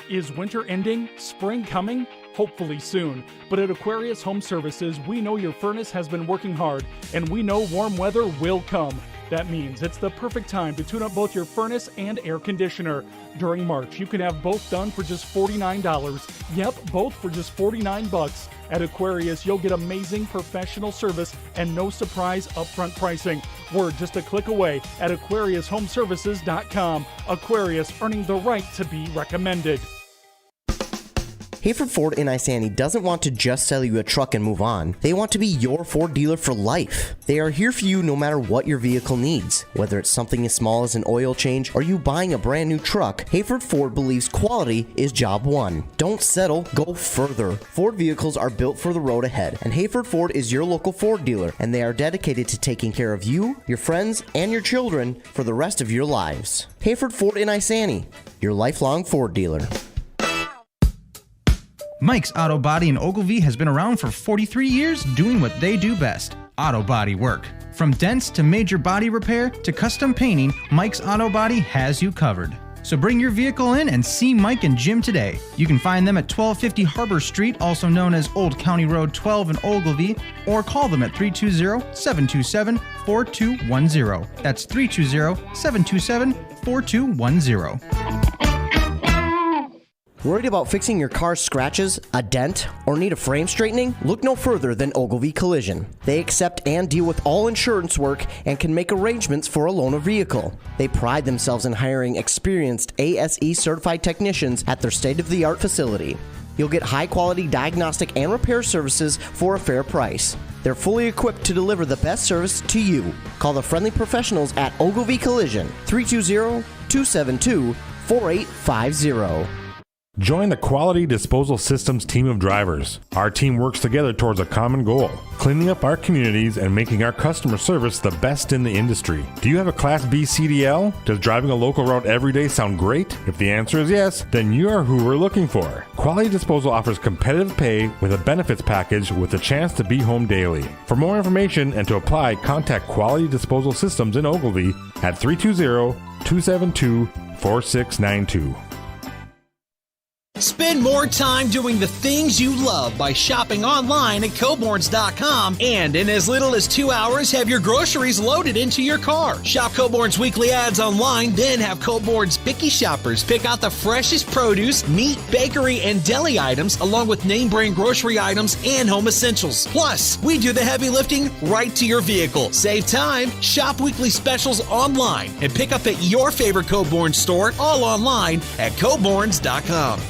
Is winter ending? Spring coming? Hopefully soon. But at Aquarius Home Services, we know your furnace has been working hard, and we know warm weather will come. That means it's the perfect time to tune up both your furnace and air conditioner. During March, you can have both done for just $49. Yep, both for just $49. At Aquarius, you'll get amazing professional service and no surprise upfront pricing. We're just a click away at AquariusHomeservices.com. Aquarius, earning the right to be recommended. Hayford Ford in Isani doesn't want to just sell you a truck and move on. They want to be your Ford dealer for life. They are here for you no matter what your vehicle needs. Whether it's something as small as an oil change or you buying a brand new truck, Hayford Ford believes quality is job one. Don't settle, go further. Ford vehicles are built for the road ahead, and Hayford Ford is your local Ford dealer, and they are dedicated to taking care of you, your friends, and your children for the rest of your lives. Hayford Ford in Isani, your lifelong Ford dealer. Mike's Auto Body in Ogilvie has been around for 43 years doing what they do best, auto body work. From dents to major body repair to custom painting, Mike's Auto Body has you covered. So bring your vehicle in and see Mike and Jim today. You can find them at 1250 Harbor Street, also known as Old County Road 12 in Ogilvie, or call them at 320-727-4210. That's 320-727-4210. Worried about fixing your car's scratches, a dent, or need a frame straightening? Look no further than Ogilvie Collision. They accept and deal with all insurance work and can make arrangements for a loaner vehicle. They pride themselves in hiring experienced ASE certified technicians at their state-of-the-art facility. You'll get high-quality diagnostic and repair services for a fair price. They're fully equipped to deliver the best service to you. Call the friendly professionals at Ogilvie Collision, 320-272-4850. Join the Quality Disposal Systems team of drivers. Our team works together towards a common goal, cleaning up our communities and making our customer service the best in the industry. Do you have a Class B CDL? Does driving a local route every day sound great? If the answer is yes, then you are who we're looking for. Quality Disposal offers competitive pay with a benefits package with a chance to be home daily. For more information and to apply, contact Quality Disposal Systems in Ogilvie at 320-272-4692. Spend more time doing the things you love by shopping online at Coborns.com, and in as little as 2 hours, have your groceries loaded into your car. Shop Coborn's weekly ads online, then have Coborn's picky shoppers pick out the freshest produce, meat, bakery, and deli items, along with name brand grocery items and home essentials. Plus, we do the heavy lifting right to your vehicle. Save time, shop weekly specials online, and pick up at your favorite Coborn store, all online at Coborns.com.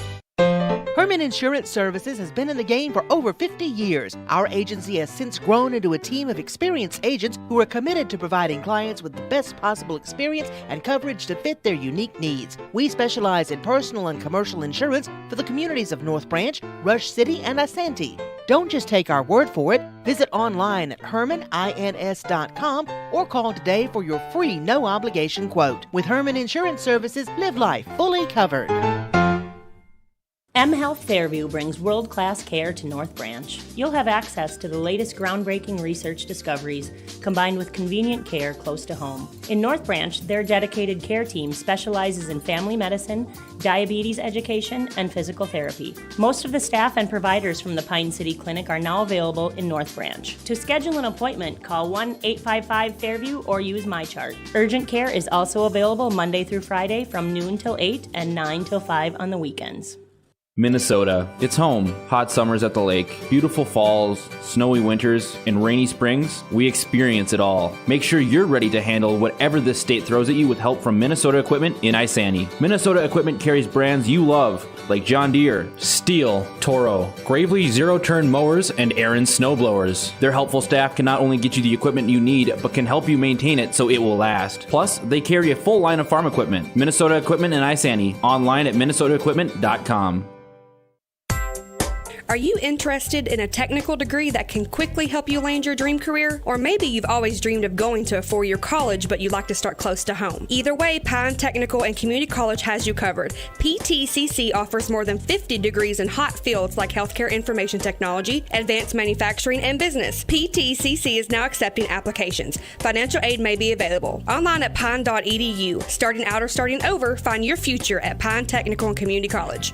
Herman Insurance Services has been in the game for over 50 years. Our agency has since grown into a team of experienced agents who are committed to providing clients with the best possible experience and coverage to fit their unique needs. We specialize in personal and commercial insurance for the communities of North Branch, Rush City, and Asante. Don't just take our word for it. Visit online at hermanins.com or call today for your free no-obligation quote. With Herman Insurance Services, live life fully covered. M Health Fairview brings world-class care to North Branch. You'll have access to the latest groundbreaking research discoveries combined with convenient care close to home. In North Branch, their dedicated care team specializes in family medicine, diabetes education, and physical therapy. Most of the staff and providers from the Pine City Clinic are now available in North Branch. To schedule an appointment, call 1-855-FAIRVIEW or use MyChart. Urgent care is also available Monday through Friday from noon till 8 and 9 till 5 on the weekends. Minnesota, it's home. Hot summers at the lake, beautiful falls, snowy winters, and rainy springs. We experience it all. Make sure you're ready to handle whatever this state throws at you with help from Minnesota Equipment in Isani. Minnesota Equipment carries brands you love, like John Deere, Steel, Toro, Gravely zero-turn mowers, and Aaron snowblowers. Their helpful staff can not only get you the equipment you need, but can help you maintain it so it will last. Plus, they carry a full line of farm equipment. Minnesota Equipment in Isani, online at minnesotaequipment.com. Are you interested in a technical degree that can quickly help you land your dream career? Or maybe you've always dreamed of going to a four-year college, but you'd like to start close to home. Either way, Pine Technical and Community College has you covered. PTCC offers more than 50 degrees in hot fields like healthcare information technology, advanced manufacturing, and business. PTCC is now accepting applications. Financial aid may be available. Online at pine.edu. Starting out or starting over, find your future at Pine Technical and Community College.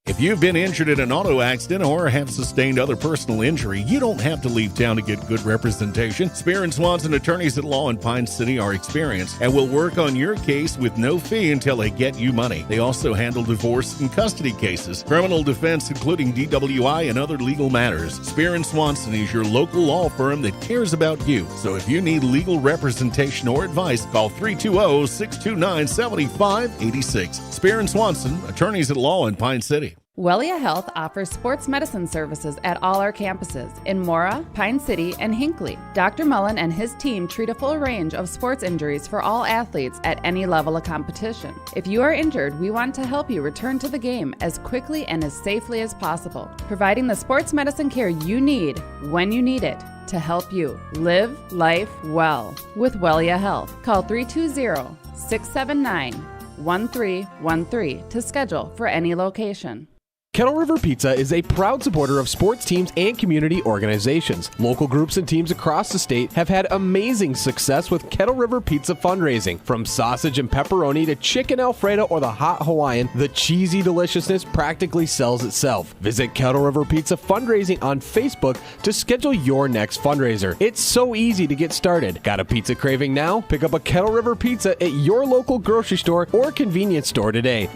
If you've been injured in an auto accident or have sustained other personal injury, you don't have to leave town to get good representation. Spear and Swanson attorneys at law in Pine City are experienced and will work on your case with no fee until they get you money. They also handle divorce and custody cases, criminal defense, including DWI and other legal matters. Spear and Swanson is your local law firm that cares about you. So if you need legal representation or advice, call 320-629-7586. Spear and Swanson, attorneys at law in Pine City. Wellia Health offers sports medicine services at all our campuses in Mora, Pine City, and Hinckley. Dr. Mullen and his team treat a full range of sports injuries for all athletes at any level of competition. If you are injured, we want to help you return to the game as quickly and as safely as possible, providing the sports medicine care you need when you need it to help you live life well. With Wellia Health, call 320-679-1313 to schedule for any location. Kettle River Pizza is a proud supporter of sports teams and community organizations. Local groups and teams across the state have had amazing success with Kettle River Pizza fundraising. From sausage and pepperoni to chicken Alfredo or the hot Hawaiian, the cheesy deliciousness practically sells itself. Visit Kettle River Pizza Fundraising on Facebook to schedule your next fundraiser. It's so easy to get started. Got a pizza craving now? Pick up a Kettle River Pizza at your local grocery store or convenience store today.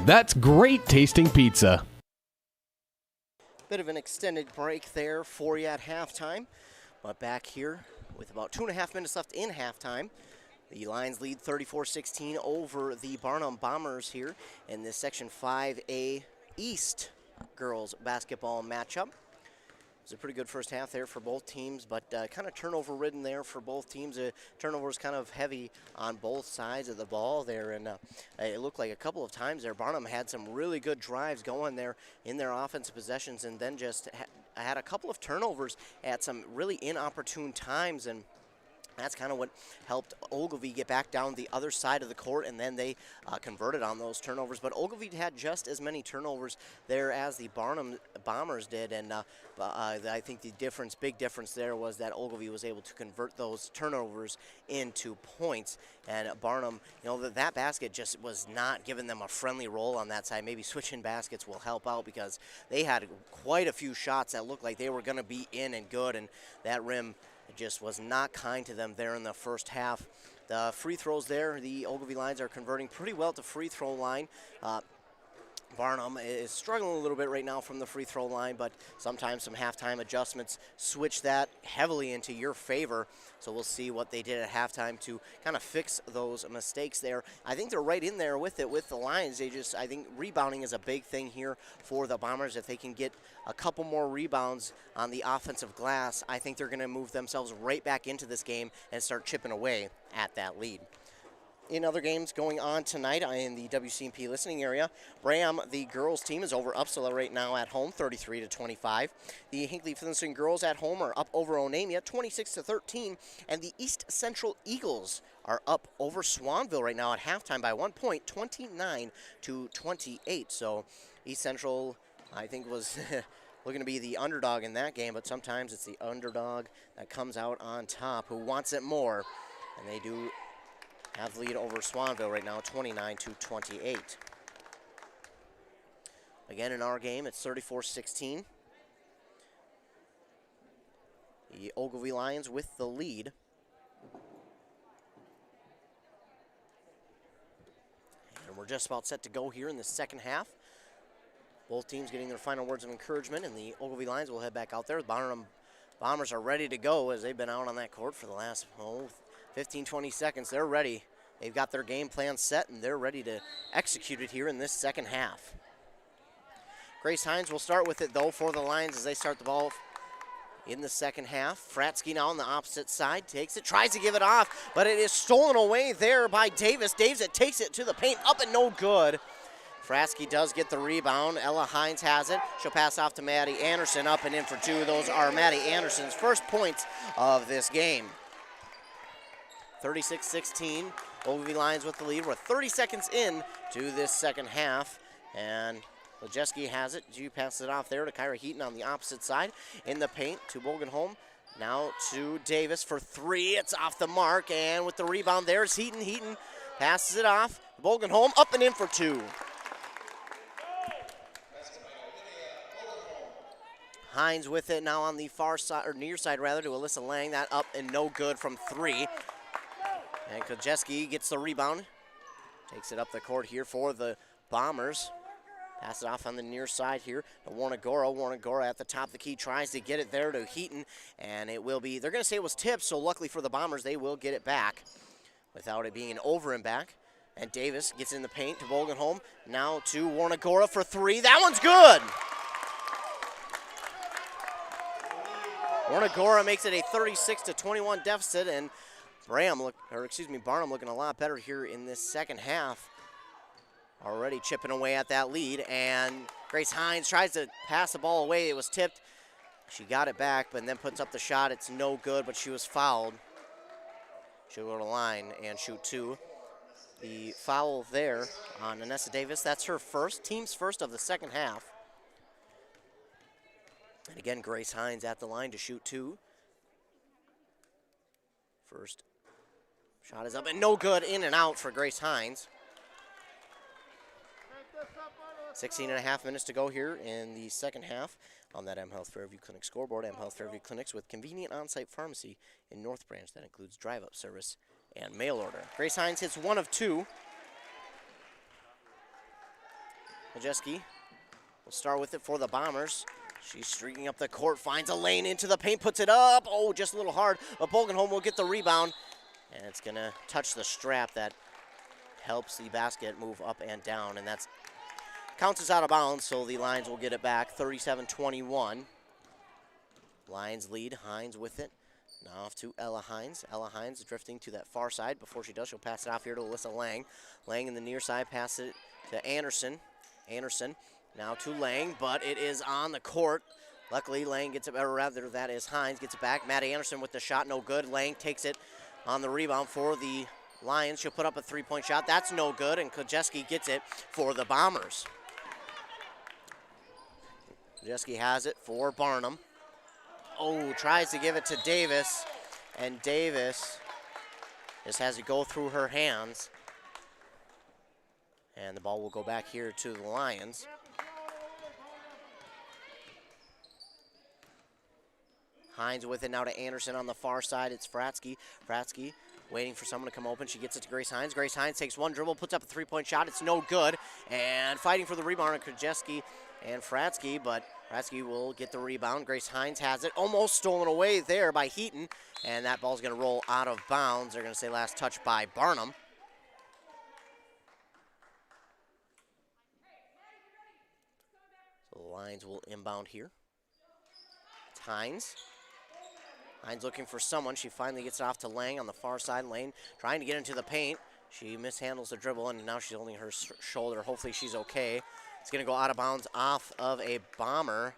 That's great tasting pizza. Bit of an extended break there for you at halftime, but back here with about 2.5 minutes left in halftime. The Lions lead 34-16 over the Barnum Bombers here in this Section 5A East girls basketball matchup. It was a pretty good first half there for both teams, but kind of turnover-ridden there for both teams. Turnovers kind of heavy on both sides of the ball there, and it looked like a couple of times there Barnum had some really good drives going there in their offensive possessions, and then just had a couple of turnovers at some really inopportune times, and that's kind of what helped Ogilvie get back down the other side of the court, and then they converted on those turnovers. But Ogilvie had just as many turnovers there as the Barnum Bombers did, and I think the big difference there was that Ogilvie was able to convert those turnovers into points. And Barnum, that basket just was not giving them a friendly roll on that side. Maybe switching baskets will help out because they had quite a few shots that looked like they were going to be in and good, and that rim just was not kind to them there in the first half. The free throws there, the Ogilvie Lions are converting pretty well at the free throw line. Barnum is struggling a little bit right now from the free throw line, but sometimes some halftime adjustments switch that heavily into your favor. So we'll see what they did at halftime to kind of fix those mistakes there. I think they're right in there with it with the Lions. I think rebounding is a big thing here for the Bombers. If they can get a couple more rebounds on the offensive glass, I think they're going to move themselves right back into this game and start chipping away at that lead. In other games going on tonight in the WCMP listening area, Bram, the girls team, is over Upsala right now at home, 33-25. The Hinckley-Finlayson girls at home are up over Onamia, 26-13. And the East Central Eagles are up over Swanville right now at halftime by 1 point, 29-28. So East Central, I think, was looking to be the underdog in that game, but sometimes it's the underdog that comes out on top who wants it more. And they do have the lead over Swanville right now, 29-28. Again, in our game, it's 34-16. The Ogilvie Lions with the lead. And we're just about set to go here in the second half. Both teams getting their final words of encouragement, and the Ogilvie Lions will head back out there. The Barnum Bombers are ready to go as they've been out on that court for the last 15-20 seconds. They're ready. They've got their game plan set, and they're ready to execute it here in this second half. Grace Hines will start with it, though, for the Lions as they start the ball in the second half. Fratsky now on the opposite side, takes it, tries to give it off, but it is stolen away there by Davis. Davis takes it to the paint, up and no good. Fratsky does get the rebound. Ella Hines has it. She'll pass off to Maddie Anderson, up and in for two. Those are Maddie Anderson's first points of this game. 36-16, Ogilvie Lions with the lead. We're 30 seconds in to this second half, and Lejeski has it. She passes it off there to Kyra Heaton on the opposite side. In the paint to Bogenholm. Now to Davis for three. It's off the mark, and with the rebound there's Heaton. Heaton passes it off. Bogenholm up and in for two. Hines with it now on the far side, or near side rather, to Alyssa Lang. That up and no good from three. And Kojeski gets the rebound. Takes it up the court here for the Bombers. Pass it off on the near side here to Warnagora. Warnagora at the top of the key tries to get it there to Heaton. And it will be, they're going to say it was tipped, so luckily for the Bombers, they will get it back without it being an over and back. And Davis gets in the paint to Bogenholm. Now to Warnagora for three. That one's good! Warnagora makes it a 36-21 deficit, and Barnum looking a lot better here in this second half. Already chipping away at that lead, and Grace Hines tries to pass the ball away. It was tipped. She got it back, but then puts up the shot. It's no good, but she was fouled. She'll go to the line and shoot two. The foul there on Anessa Davis, that's her first, team's first of the second half. And again, Grace Hines at the line to shoot two. First shot is up and no good, in and out for Grace Hines. 16.5 minutes to go here in the second half on that M Health Fairview Clinic scoreboard. M Health Fairview Clinics with convenient on-site pharmacy in North Branch that includes drive-up service and mail order. Grace Hines hits one of two. Majeski will start with it for the Bombers. She's streaking up the court, finds a lane into the paint, puts it up. Oh, just a little hard, but Bogenholm will get the rebound. And it's going to touch the strap that helps the basket move up and down. And that's counts as out of bounds, so the Lions will get it back, 37-21. Lions lead, Hines with it. Now off to Ella Hines. Ella Hines drifting to that far side. Before she does, she'll pass it off here to Alyssa Lang. Lang in the near side, pass it to Anderson. Anderson now to Lang, but it is on the court. Luckily, Lang gets it, or rather that is Hines, gets it back. Maddie Anderson with the shot, no good. Lang takes it on the rebound for the Lions. She'll put up a three-point shot. That's no good, and Kojeski gets it for the Bombers. Kojeski has it for Barnum. Oh, tries to give it to Davis, and Davis just has to go through her hands. And the ball will go back here to the Lions. Hines with it now to Anderson on the far side. It's Fratsky. Fratsky waiting for someone to come open. She gets it to Grace Hines. Grace Hines takes one dribble, puts up a three-point shot. It's no good. And fighting for the rebound are Krajewski and Fratsky, but Fratsky will get the rebound. Grace Hines has it. Almost stolen away there by Heaton. And that ball's going to roll out of bounds. They're going to say last touch by Barnum. So the Lions will inbound here. It's Hines. Hines looking for someone. She finally gets it off to Lang on the far side lane, trying to get into the paint. She mishandles the dribble, and now she's holding her shoulder. Hopefully she's okay. It's going to go out of bounds off of a Bomber.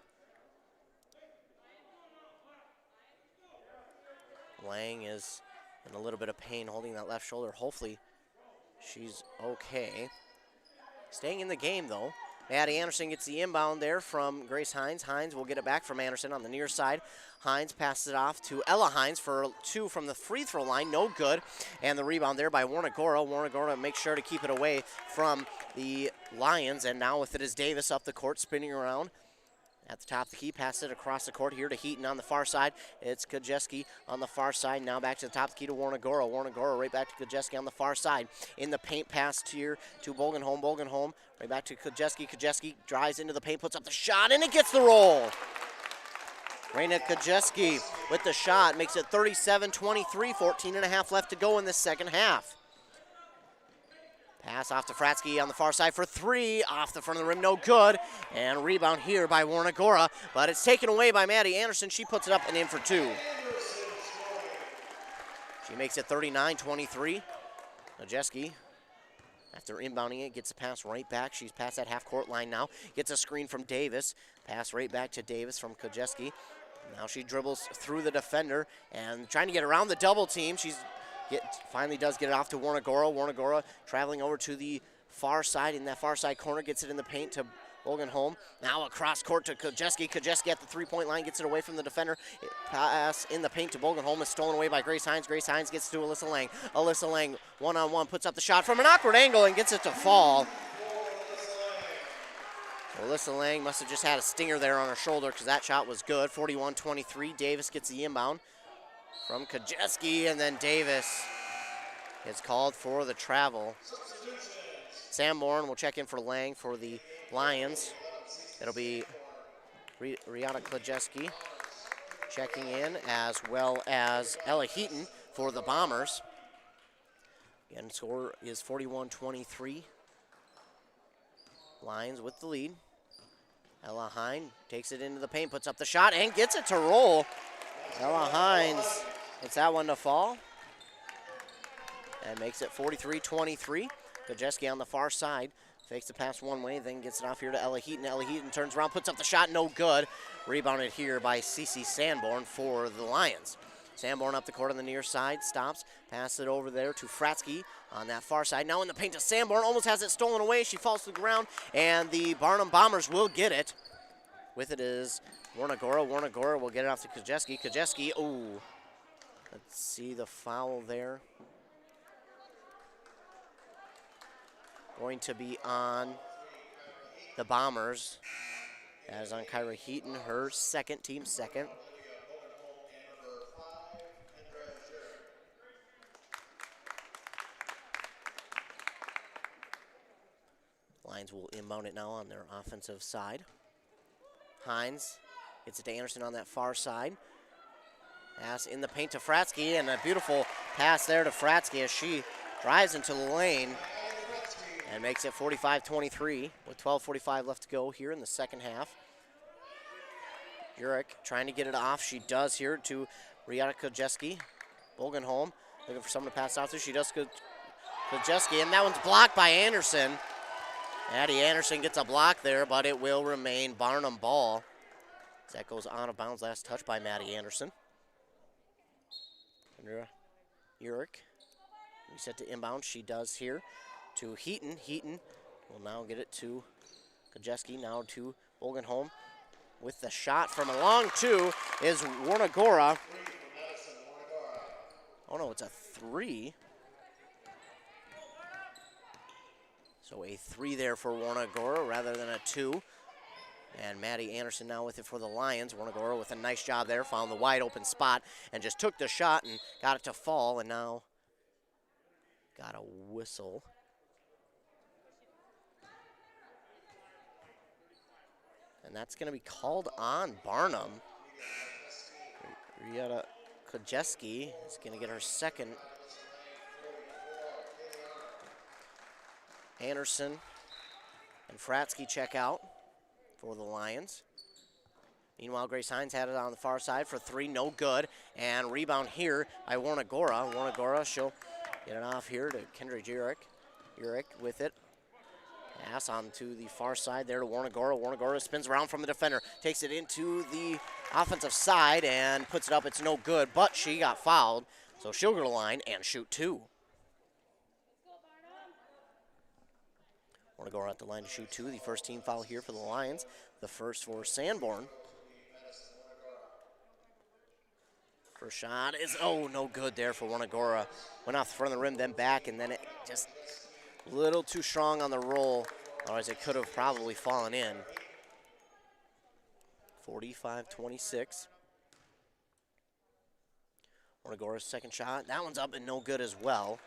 Lang is in a little bit of pain holding that left shoulder. Hopefully she's okay. Staying in the game, though. Maddie Anderson gets the inbound there from Grace Hines. Hines will get it back from Anderson on the near side. Hines passes it off to Ella Hines for 2 from the free throw line. No good. And the rebound there by Warnagora. Warnagora makes sure to keep it away from the Lions. And now with it is Davis up the court, spinning around. At the top of the key, pass it across the court here to Heaton on the far side. It's Kajeski on the far side. Now back to the top of the key to Warnagora. Warnagora right back to Kajeski on the far side. In the paint, pass here to Bogenholm. Bogenholm right back to Kajeski. Kajeski drives into the paint, puts up the shot, and it gets the roll. Raina Kajeski with the shot makes it 37-23, 14 and a half left to go in the second half. Pass off to Fratsky on the far side for 3, off the front of the rim, no good. And rebound here by Warnagora, but it's taken away by Maddie Anderson. She puts it up and in for 2. She makes it 39-23. Kajeski, after inbounding it, gets the pass right back. She's past that half-court line now. Gets a screen from Davis. Pass right back to Davis from Kajeski. Now she dribbles through the defender and trying to get around the double team. Finally does get it off to Warnagora. Warnagora traveling over to the far side. In that far side corner, gets it in the paint to Bogenholm. Now across court to Kajeski. Kajeski at the three-point line, gets it away from the defender. Pass in the paint to Bogenholm is stolen away by Grace Hines. Grace Hines gets to Alyssa Lang. Alyssa Lang, one-on-one, puts up the shot from an awkward angle and gets it to fall. Alyssa Lang must have just had a stinger there on her shoulder because that shot was good. 41-23. Davis gets the inbound from Kajeski, and then Davis is called for the travel. Sanborn will check in for Lang for the Lions. It'll be Rihanna Kajeski checking in, as well as Ella Heaton for the Bombers. Again, score is 41-23. Lions with the lead. Ella Hines takes it into the paint, puts up the shot, and gets it to roll. Ella Hines gets that one to fall and makes it 43-23. Kajeski on the far side fakes the pass one way, then gets it off here to Ella Heaton. Ella Heaton turns around, puts up the shot, no good. Rebounded here by Cece Sanborn for the Lions. Sanborn up the court on the near side, stops, passes it over there to Fratsky on that far side. Now in the paint to Sanborn, almost has it stolen away. She falls to the ground, and the Barnum Bombers will get it. With it is Warnagora. Warnagora will get it off to Kajeski. Kajeski, ooh. Let's see the foul there. Going to be on the Bombers. That is on Kyra Heaton, her second, team second. Lions will inbound it now on their offensive side. Hines gets it to Anderson on that far side. Pass in the paint to Fratsky, and a beautiful pass there to Fratsky as she drives into the lane and makes it 45-23 with 12:45 left to go here in the second half. Urich trying to get it off. She does here to Rihanna Kajeski. Bogenholm looking for someone to pass out to. She does Kajeski, and that one's blocked by Anderson. Addie Anderson gets a block there, but it will remain Barnum ball. That goes out of bounds. Last touch by Maddie Anderson. Urich, we set to inbound. She does here to Heaton. Heaton will now get it to Kajeski. Now to Bogenholm with the shot from a long 2 is Warnagora. Oh no, it's a 3. So a 3 there for Warnagora rather than a 2. And Maddie Anderson now with it for the Lions. Warnagora with a nice job there, found the wide open spot and just took the shot and got it to fall, and now got a whistle. And that's going to be called on Barnum. Rihanna Kajeski is going to get her second. Anderson and Fratsky check out for the Lions. Meanwhile, Grace Hines had it on the far side for 3, no good. And rebound here by Warnagora. Warnagora, she'll Get it off here to Kendra Jurek. Jurek with it. Pass on to the far side there to Warnagora. Warnagora spins around from the defender. Takes it into the offensive side and puts it up. It's no good, but she got fouled. So she'll go to the line and shoot 2. Warnagora at the line to shoot 2. The first team foul here for the Lions. The first for Sanborn. First shot is, no good there for Warnagora. Went off the front of the rim, then back, and then it just a little too strong on the roll. Otherwise, it could have probably fallen in. 45-26. Warnagora's second shot. That one's up and no good as well.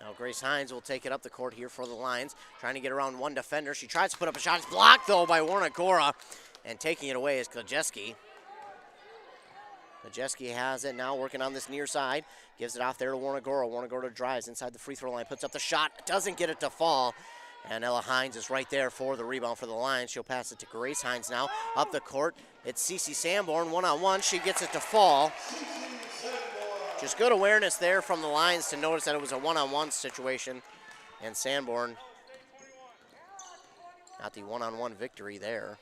Now Grace Hines will take it up the court here for the Lions. Trying to get around one defender. She tries to put up a shot. It's blocked, though, by Warnagora. And taking it away is Klajeski. Klajeski has it now, working on this near side. Gives it off there to Warnagora. Warnagora drives inside the free throw line. Puts up the shot. Doesn't get it to fall. And Ella Hines is right there for the rebound for the Lions. She'll pass it to Grace Hines now. Up the court. It's Cece Sanborn, one-on-one. She gets it to fall. Just good awareness there from the Lions to notice that it was a one-on-one situation. And Sanborn got the one-on-one victory there.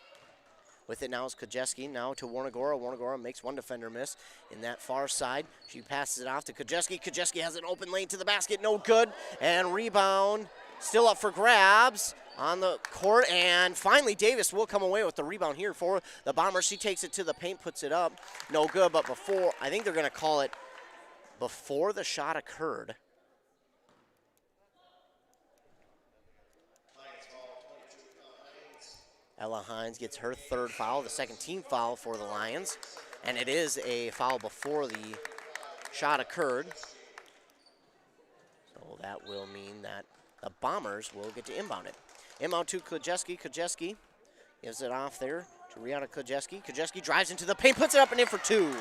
With it now is Klajeski, now to Warnagora. Warnagora makes one defender miss in that far side. She passes it off to Klajeski. Klajeski has an open lane to the basket, no good. And rebound still up for grabs on the court. And finally Davis will come away with the rebound here for the Bombers. She takes it to the paint, puts it up. No good, but before, I think they're going to call it before the shot occurred. Ella Hines gets her third foul, the second team foul for the Lions. And it is a foul before the shot occurred. So that will mean that the Bombers will get to inbound it. Inbound to Klajeski. Klajeski gives it off there to Rihanna Klajeski. Klajeski drives into the paint, puts it up and in for 2.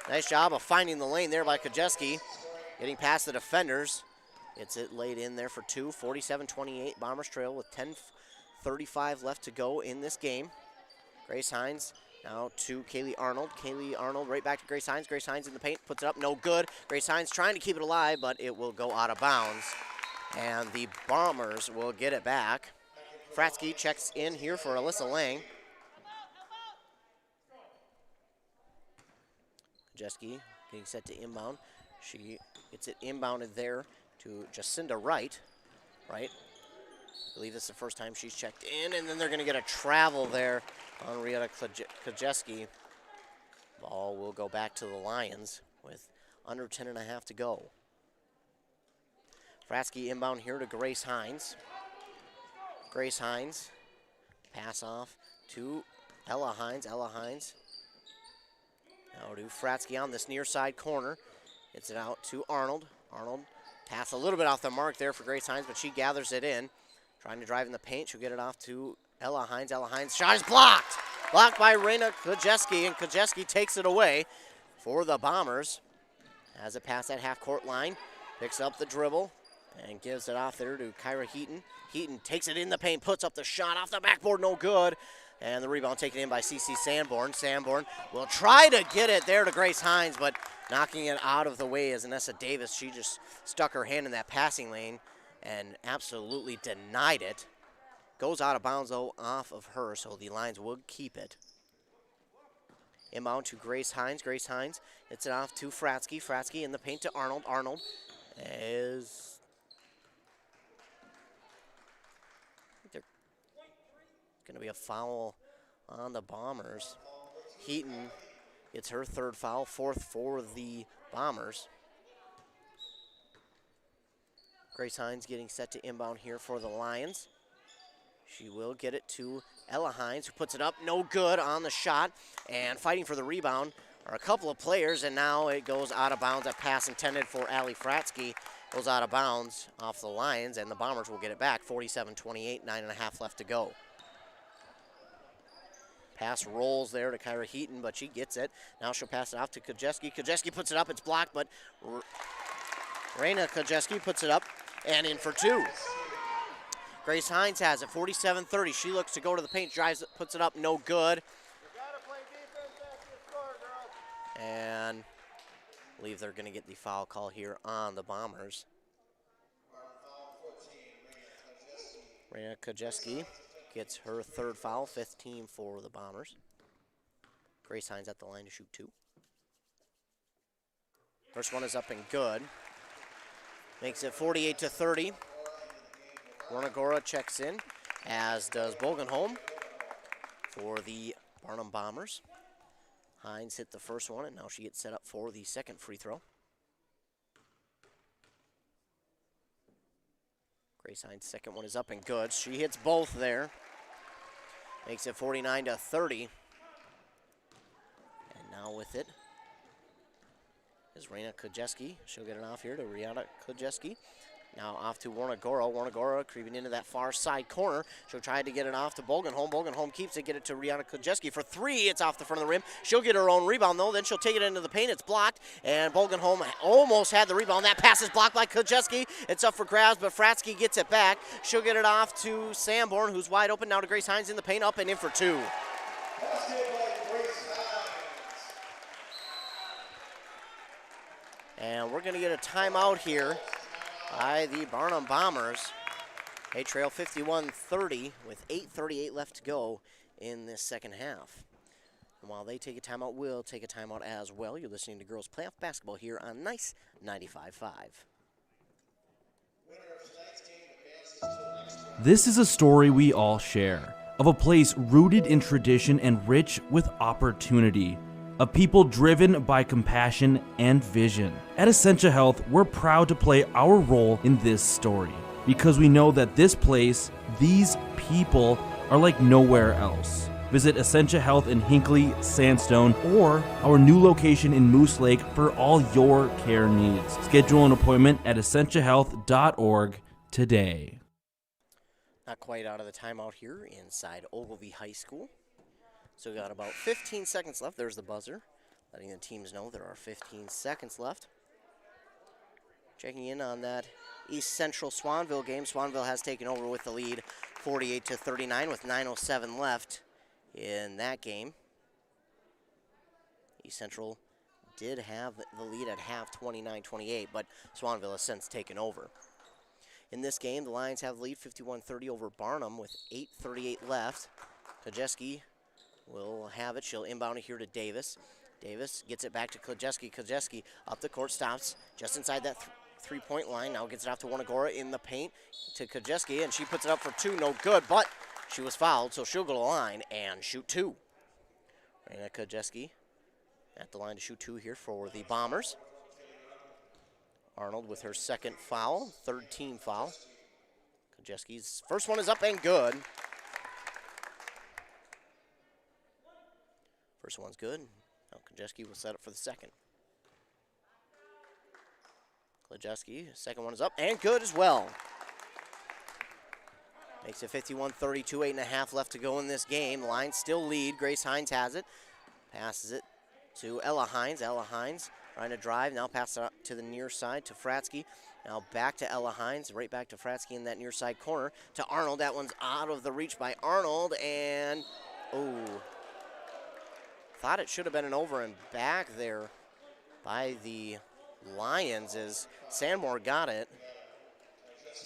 Nice job of finding the lane there by Klajeski. Getting past the defenders. Gets it laid in there for 2. 47-28, Bombers trail with 10:35 left to go in this game. Grace Hines now to Kaylee Arnold. Kaylee Arnold right back to Grace Hines. Grace Hines in the paint, puts it up, no good. Grace Hines trying to keep it alive, but it will go out of bounds. And the Bombers will get it back. Fratsky checks in here for Alyssa Lang. Jeski getting set to inbound. She gets it inbounded there to Jacinda Wright. Right. I believe this is the first time she's checked in, and then they're going to get a travel there on Rihanna Klajeski. Ball will go back to the Lions with under 10.5 to go. Fratsky inbound here to Grace Hines. Grace Hines, pass off to Ella Hines. Ella Hines now to Fratsky on this near side corner. Gets it out to Arnold. Arnold pass a little bit off the mark there for Grace Hines, but she gathers it in. Trying to drive in the paint. She'll get it off to Ella Hines. Ella Hines' shot is blocked. Blocked by Raina Klajeski, and Klajeski takes it away for the Bombers. Has it past that half-court line. Picks up the dribble and gives it off there to Kyra Heaton. Heaton takes it in the paint, puts up the shot off the backboard, no good. And the rebound taken in by Cece Sanborn. Sanborn will try to get it there to Grace Hines, but knocking it out of the way is Anessa Davis. She just stuck her hand in that passing lane and absolutely denied it. Goes out of bounds, though, off of her, so the Lions will keep it. Inbound to Grace Hines. Grace Hines hits it off to Fratsky. Fratsky in the paint to Arnold. Arnold is... There's going to be a foul on the Bombers. Heaton gets her third foul, fourth for the Bombers. Grace Hines getting set to inbound here for the Lions. She will get it to Ella Hines, who puts it up, no good on the shot. And fighting for the rebound are a couple of players, and now it goes out of bounds. That pass intended for Allie Fratsky goes out of bounds off the Lions, and the Bombers will get it back. 47-28, 9.5 left to go. Pass rolls there to Kyra Heaton, but she gets it. Now she'll pass it off to Klajeski. Klajeski puts it up, it's blocked, but Raina Klajeski puts it up and in for 2. Grace Hines has it, 47-30. She looks to go to the paint, drives it, puts it up, no good. And believe they're going to get the foul call here on the Bombers. Rena Kojeski gets her third foul, 15 for the Bombers. Grace Hines at the line to shoot 2. First one is up and good. Makes it 48-30. Warnagora checks in, as does Bolgenholm for the Barnum Bombers. Hines hit the first one, and now she gets set up for the second free throw. Grace Hines' second one is up and good. She hits both there. Makes it 49-30. And now with it is Rena Kojeski. She'll get it off here to Rihanna Kojeski. Now off to Warnagora. Warnagora creeping into that far side corner. She'll try to get it off to Bolgenholm. Bolgenholm keeps it, get it to Rihanna Kojeski for 3. It's off the front of the rim. She'll get her own rebound though. Then she'll take it into the paint. It's blocked, and Bolgenholm almost had the rebound. That pass is blocked by Kojeski. It's up for grabs, but Fratsky gets it back. She'll get it off to Sanborn, who's wide open now to Grace Hines in the paint, up and in for 2. And we're going to get a timeout here by the Barnum Bombers. They trail 51-30 with 8:38 left to go in this second half. And while they take a timeout, we'll take a timeout as well. You're listening to Girls Playoff Basketball here on Nice 95.5. This is a story we all share, of a place rooted in tradition and rich with opportunity. Of people driven by compassion and vision. At Essentia Health, we're proud to play our role in this story because we know that this place, these people, are like nowhere else. Visit Essentia Health in Hinckley, Sandstone, or our new location in Moose Lake for all your care needs. Schedule an appointment at essentiahealth.org today. Not quite out of the timeout here inside Ogilvie High School. So we got about 15 seconds left. There's the buzzer, letting the teams know there are 15 seconds left. Checking in on that East Central Swanville game. Swanville has taken over with the lead 48-39 with 9:07 left in that game. East Central did have the lead at half 29-28, but Swanville has since taken over. In this game, the Lions have the lead 51-30 over Barnum with 8:38 left. Kojeski will have it. She'll inbound it here to Davis. Davis gets it back to Kojeski. Kojeski up the court, stops just inside that three-point line. Now gets it off to Warnagora in the paint to Kojeski, and she puts it up for 2. No good, but she was fouled, so she'll go to the line and shoot 2. Rena Kojeski at the line to shoot 2 here for the Bombers. Arnold with her second foul, third team foul. Kojeski's first one is up and good. First one's good. Now Kojeski will set up for the second. Kojeski, second one is up and good as well. Makes it 51-32, 8.5 left to go in this game. The Lions still lead. Grace Hines has it. Passes it to Ella Hines. Ella Hines trying to drive. Now pass it to the near side to Fratsky. Now back to Ella Hines. Right back to Fratsky in that near side corner. To Arnold. That one's out of the reach by Arnold. And, oh. Thought it should have been an over and back there by the Lions as Sandmore got it.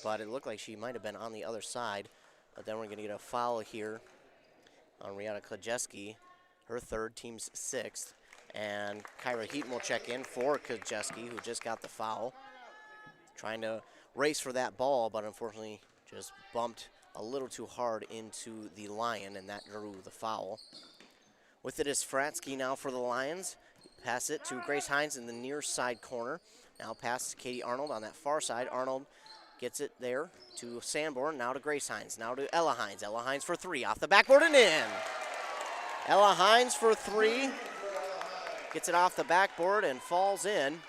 But it looked like she might have been on the other side. But then we're going to get a foul here on Rihanna Kojeski, her third, team's 6th. And Kyra Heaton will check in for Kojeski, who just got the foul. Trying to race for that ball, but unfortunately just bumped a little too hard into the Lion, and that drew the foul. With it is Fratsky now for the Lions. Pass it to Grace Hines in the near side corner. Now pass to Katie Arnold on that far side. Arnold gets it there to Sanborn. Now to Grace Hines. Now to Ella Hines. Ella Hines for 3. Off the backboard and in. Ella Hines for 3. Gets it off the backboard and falls in.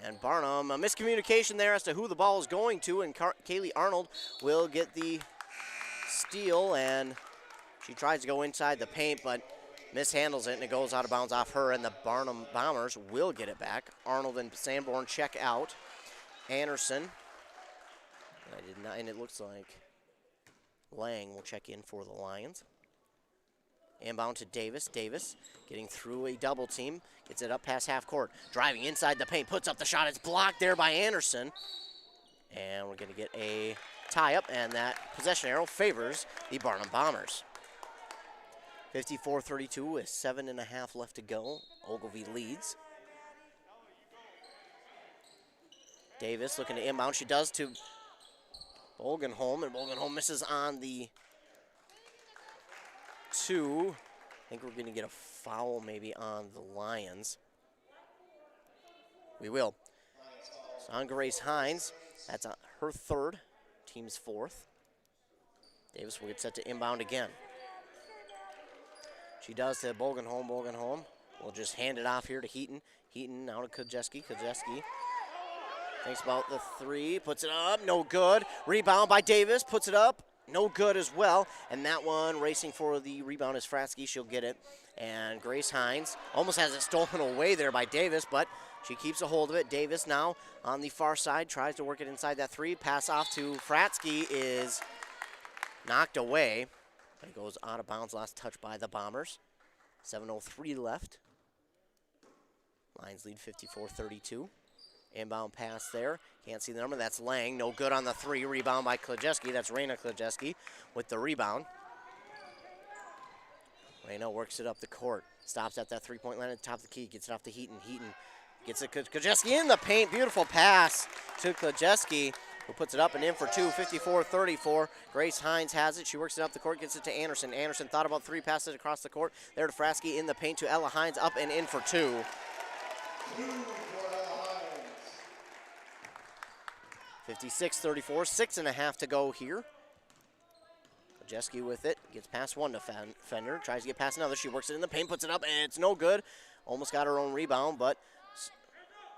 And Barnum, a miscommunication there as to who the ball is going to. And Kaylee Arnold will get the steal. And she tries to go inside the paint, but mishandles it, and it goes out of bounds off her, and the Barnum Bombers will get it back. Arnold and Sanborn check out. Anderson, and it looks like Lang will check in for the Lions. Inbound to Davis. Davis getting through a double team. Gets it up past half court. Driving inside the paint. Puts up the shot. It's blocked there by Anderson. And we're going to get a tie-up, and that possession arrow favors the Barnum Bombers. 54-32 with 7.5 left to go. Ogilvie leads. Davis looking to inbound. She does to Bolgenholm, and Bolgenholm misses on the 2. I think we're going to get a foul maybe on the Lions. We will. It's on Grace Hines. That's her 3rd, team's 4th. Davis will get set to inbound again. She does to Bolgenholm. Bolgenholm will just hand it off here to Heaton. Heaton now to Kojeski. Kojeski thinks about the 3, puts it up, no good. Rebound by Davis, puts it up, no good as well. And that one racing for the rebound is Fratsky. She'll get it. And Grace Hines almost has it stolen away there by Davis, but she keeps a hold of it. Davis now on the far side, tries to work it inside that 3. Pass off to Fratsky is knocked away. It goes out of bounds, last touch by the Bombers. 7:03 left. Lions lead 54-32. Inbound pass there. Can't see the number. That's Lang. No good on the 3. Rebound by Klajeski. That's Raina Klajeski with the rebound. Raina works it up the court. Stops at that 3-point line at the top of the key. Gets it off to Heaton. Heaton gets it. Klajeski in the paint. Beautiful pass to Klajeski, who puts it up and in for 2. 54-34. Grace Hines has it. She works it up the court. Gets it to Anderson. Anderson thought about 3. Passes it across the court. There to Fratsky in the paint to Ella Hines. Up and in for 2. 56-34, 6.5 to go here. Klajeski with it, gets past one defender, tries to get past another. She works it in the paint, puts it up, and it's no good. Almost got her own rebound, but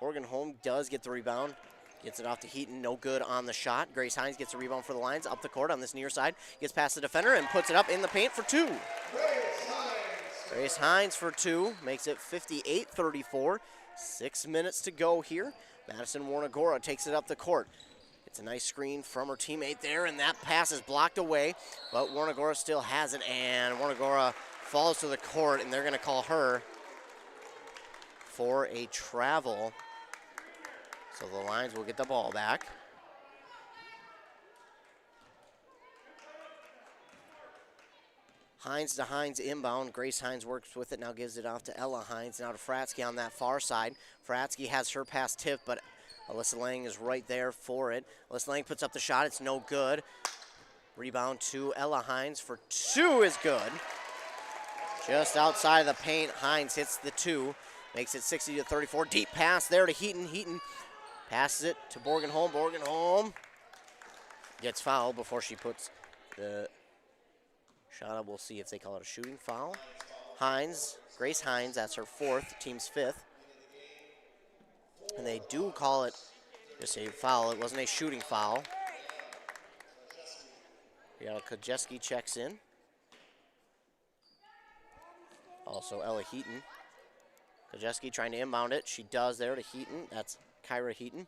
Bolgenholm does get the rebound. Gets it off to Heaton, no good on the shot. Grace Hines gets a rebound for the Lions, up the court on this near side. Gets past the defender and puts it up in the paint for 2. Grace Hines for 2, makes it 58-34. 6 minutes to go here. Madison Warnagora takes it up the court. It's a nice screen from her teammate there, and that pass is blocked away, but Warnagora still has it, and Warnagora falls to the court, and they're going to call her for a travel. So the Lions will get the ball back. Hines to Hines inbound. Grace Hines works with it, now gives it off to Ella Hines, now to Fratsky on that far side. Fratsky has her pass tipped, but Alyssa Lang is right there for it. Alyssa Lang puts up the shot, it's no good. Rebound to Ella Hines for 2 is good. Just outside of the paint, Hines hits the 2, makes it 60-34. Deep pass there to Heaton. Heaton passes it to Bolgenholm. Bolgenholm gets fouled before she puts the shot up. We'll see if they call it a shooting foul. Hines, Grace Hines, that's her 4th, team's 5th. And they do call it just a foul. It wasn't a shooting foul. Kojeski checks in. Also Ella Heaton. Kojeski trying to inbound it. She does there to Heaton. That's Kyra Heaton.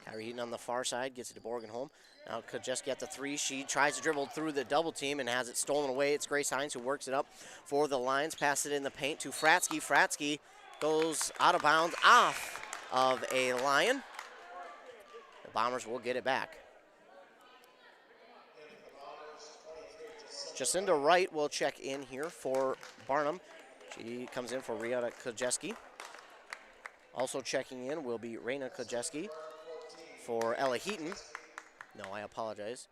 Kyra Heaton on the far side gets it to Bolgenholm. Now Kojeski at the 3. She tries to dribble through the double team and has it stolen away. It's Grace Hines who works it up for the Lions. Passes it in the paint to Fratsky. Fratsky goes out of bounds off of a Lion. The Bombers will get it back. Jacinda Wright will check in here for Barnum. She comes in for Riata Kojeski. Also checking in will be Raina Kojeski for Ella Heaton. No, I apologize.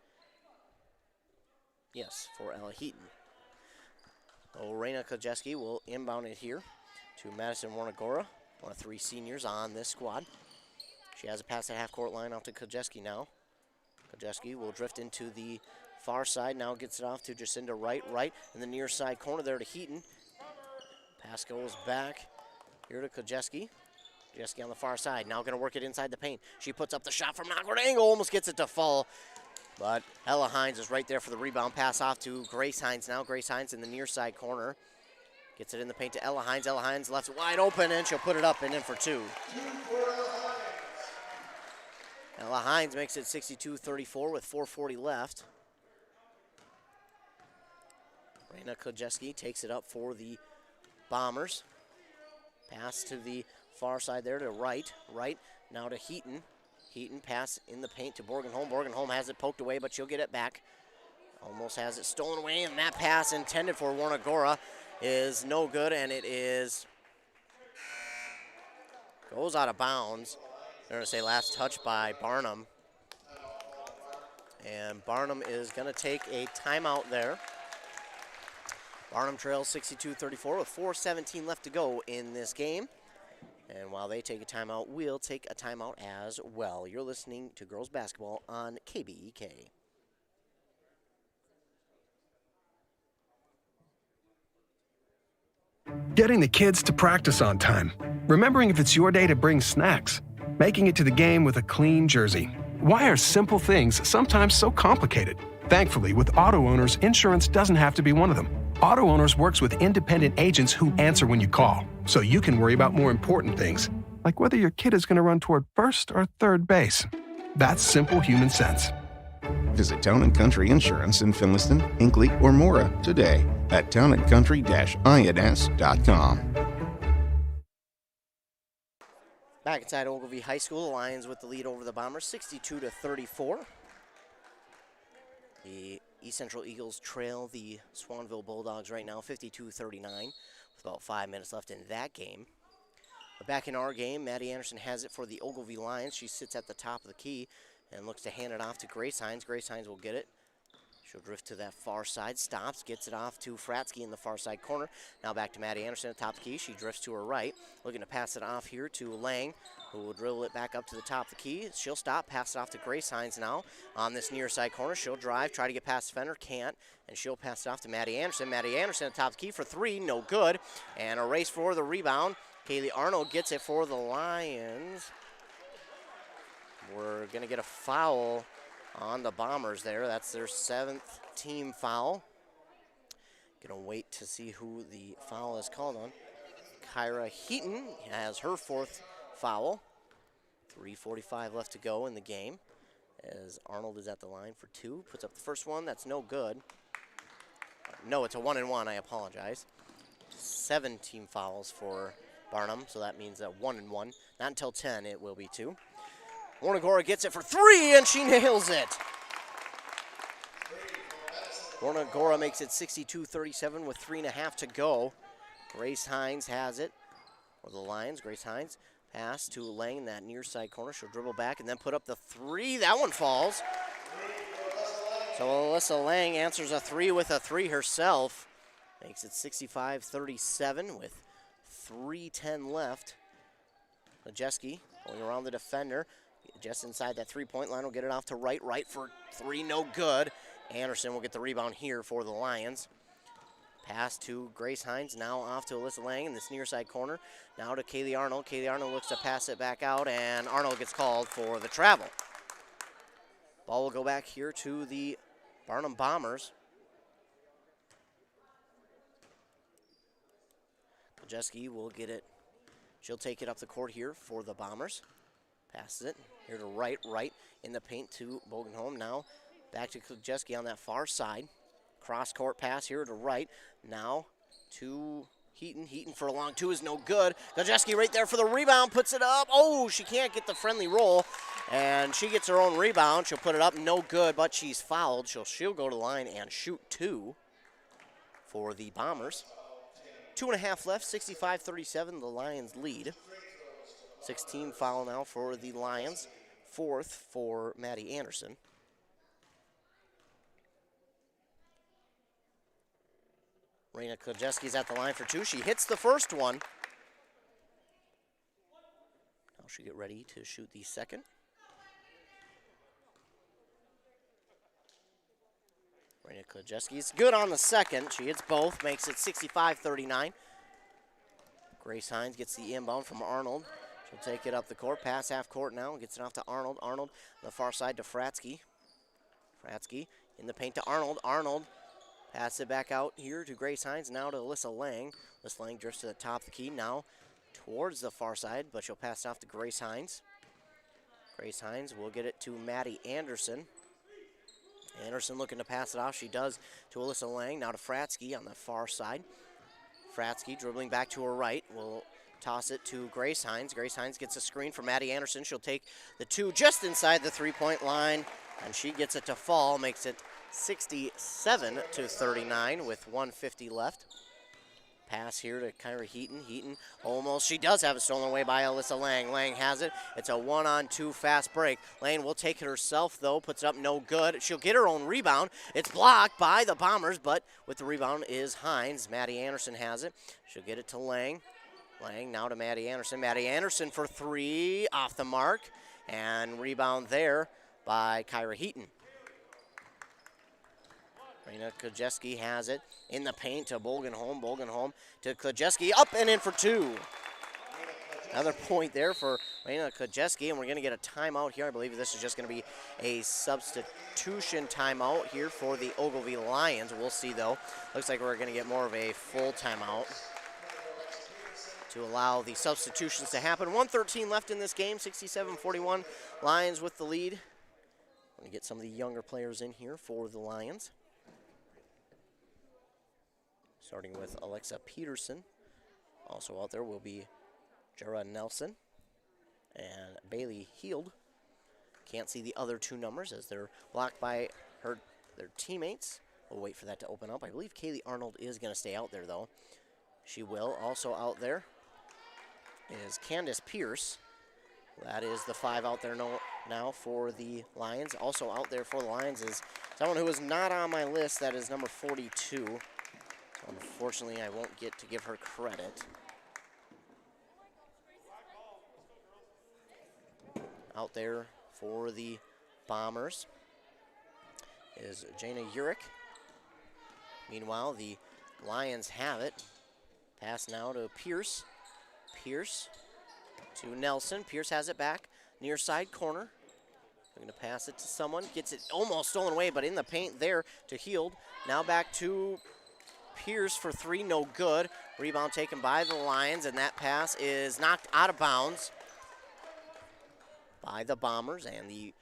Yes, for Ella Heaton. So Raina Kojeski will inbound it here to Madison Warnagora, one of 3 seniors on this squad. She has a pass at half-court line off to Kojeski now. Kojeski will drift into the far side, now gets it off to Jacinda Wright. Right in the near side corner there to Heaton. Pass goes back here to Kojeski. Kojeski on the far side, now going to work it inside the paint. She puts up the shot from an awkward angle, almost gets it to fall. But Ella Hines is right there for the rebound. Pass off to Grace Hines now. Grace Hines in the near side corner. Gets it in the paint to Ella Hines. Ella Hines left it wide open, and she'll put it up and in for 2. Ella Hines makes it 62-34 with 4:40 left. Raina Kojeski takes it up for the Bombers. Pass to the far side there to right. Now to Heaton. Heaton pass in the paint to Borgenholm. Borgenholm has it poked away, but she'll get it back. Almost has it stolen away, and that pass intended for Warnagora is no good, and it goes out of bounds. They're going to say last touch by Barnum. And Barnum is going to take a timeout there. Barnum trails 62-34 with 4:17 left to go in this game. And while they take a timeout, we'll take a timeout as well. You're listening to girls basketball on KBEK. Getting the kids to practice on time. Remembering if it's your day to bring snacks. Making it to the game with a clean jersey. Why are simple things sometimes so complicated? Thankfully, with auto owners, insurance doesn't have to be one of them. Auto Owners works with independent agents who answer when you call, so you can worry about more important things, like whether your kid is going to run toward first or third base. That's simple human sense. Visit Town & Country Insurance in Finliston, Hinkley, or Mora today at townandcountry-ins.com. Back inside Ogilvie High School, the Lions with the lead over the Bombers, 62-34. The East Central Eagles trail the Swanville Bulldogs right now, 52-39, with about 5 minutes left in that game. But back in our game, Maddie Anderson has it for the Ogilvie Lions. She sits at the top of the key and looks to hand it off to Grace Hines. Grace Hines will get it. She'll drift to that far side, stops, gets it off to Fratsky in the far side corner. Now back to Maddie Anderson at the top of the key. She drifts to her right, looking to pass it off here to Lang, who will dribble it back up to the top of the key. She'll stop, pass it off to Grace Hines now on this near side corner. She'll drive, try to get past the defender, can't, and she'll pass it off to Maddie Anderson. Maddie Anderson at the top of the key for three, no good. And a race for the rebound. Kaylee Arnold gets it for the Lions. We're going to get a foul on the Bombers there. That's their 7th team foul. Gonna wait to see who the foul is called on. Kyra Heaton has her 4th foul. 3:45 left to go in the game as Arnold is at the line for 2. Puts up the first one, that's no good. No, it's a 1-and-1, I apologize. 7 team fouls for Barnum, so that means a 1-and-1. Not until 10 it will be 2. Warnagora gets it for 3, and she nails it. Warnagora makes it 62-37 with 3.5 to go. Grace Hines has it for the Lions. Grace Hines pass to Lang in that near side corner. She'll dribble back and then put up the 3. That one falls. So Alyssa Lang answers a 3 with a 3 herself. Makes it 65-37 with 3:10 left. Majeski going around the defender. Just inside that 3-point line, will get it off to right for 3, no good. Anderson will get the rebound here for the Lions. Pass to Grace Hines, now off to Alyssa Lang in this near side corner. Now to Kaylee Arnold. Kaylee Arnold looks to pass it back out, and Arnold gets called for the travel. Ball will go back here to the Barnum Bombers. Majeski will get it. She'll take it up the court here for the Bombers. Passes it here to right in the paint to Bogenholm. Now back to Kujeski on that far side. Cross court pass here to right. Now to Heaton. Heaton for a long 2 is no good. Kujeski right there for the rebound, puts it up. Oh, she can't get the friendly roll, and she gets her own rebound. She'll put it up, no good, but she's fouled. She'll go to the line and shoot 2 for the Bombers. 2.5 left, 65-37, the Lions lead. 16 foul now for the Lions. 4th for Maddie Anderson. Raina Kojeski's at the line for 2. She hits the first one. Now she'll get ready to shoot the second. Raina Kojeski's good on the second. She hits both, makes it 65-39. Grace Hines gets the inbound from Arnold. She'll take it up the court, pass half court now, gets it off to Arnold. Arnold on the far side to Fratsky. Fratsky in the paint to Arnold. Arnold pass it back out here to Grace Hines, now to Alyssa Lang. Alyssa Lang drifts to the top of the key, now towards the far side, but she'll pass it off to Grace Hines. Grace Hines will get it to Maddie Anderson. And Anderson looking to pass it off. She does to Alyssa Lang. Now to Fratsky on the far side. Fratsky dribbling back to her right. Will toss it to Grace Hines. Grace Hines gets a screen from Maddie Anderson. She'll take the two just inside the three-point line, and she gets it to fall, makes it 67-39 with 1:50 left. Pass here to Kyra Heaton. Heaton almost, she does have it stolen away by Alyssa Lang. Lang has it. It's a 1-on-2 fast break. Lang will take it herself, though. Puts it up, no good. She'll get her own rebound. It's blocked by the Bombers, but with the rebound is Hines. Maddie Anderson has it. She'll get it to Lang. Lang now to Maddie Anderson. Maddie Anderson for three, off the mark. And rebound there by Kyra Heaton. Rena Kojeski has it in the paint to Bolgenholm. Bolgenholm to Kojeski, up and in for two. Another point there for Rena Kojeski, and we're going to get a timeout here. I believe this is just going to be a substitution timeout here for the Ogilvie Lions. We'll see, though. Looks like we're going to get more of a full timeout to allow the substitutions to happen. 1:13 left in this game, 67-41. Lions with the lead. We're going to get some of the younger players in here for the Lions. Starting with Alexa Peterson. Also out there will be Jara Nelson and Bailey Heald. Can't see the other two numbers as they're blocked by their teammates. We'll wait for that to open up. I believe Kaylee Arnold is going to stay out there, though. She will. Also out there is Candace Pierce. That is the 5 out there now for the Lions. Also out there for the Lions is someone who is not on my list. That is number 42. Unfortunately, I won't get to give her credit. Out there for the Bombers is Jana Urich. Meanwhile, the Lions have it. Pass now to Pierce. Pierce to Nelson. Pierce has it back. Near side corner. Looking to pass it to someone. Gets it almost stolen away, but in the paint there to Heald. Now back to Pierce for three, no good. Rebound taken by the Lions, and that pass is knocked out of bounds by the Bombers, and the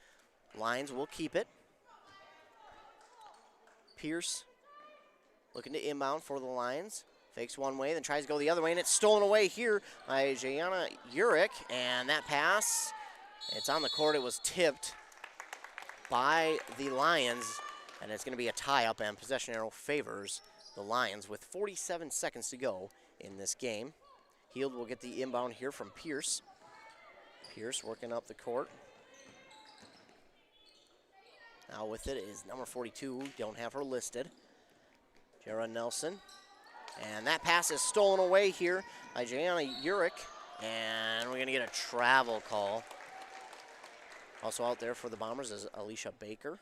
Lions will keep it. Pierce looking to inbound for the Lions. Fakes one way, then tries to go the other way, and it's stolen away here by Jana Urich, and that pass, it's on the court. It was tipped by the Lions, and it's going to be a tie-up, and possession arrow favors the Lions with 47 seconds to go in this game. Heald will get the inbound here from Pierce. Pierce working up the court. Now with it is number 42. Don't have her listed. Jara Nelson. And that pass is stolen away here by Jana Urich. And we're going to get a travel call. Also out there for the Bombers is Alicia Baker.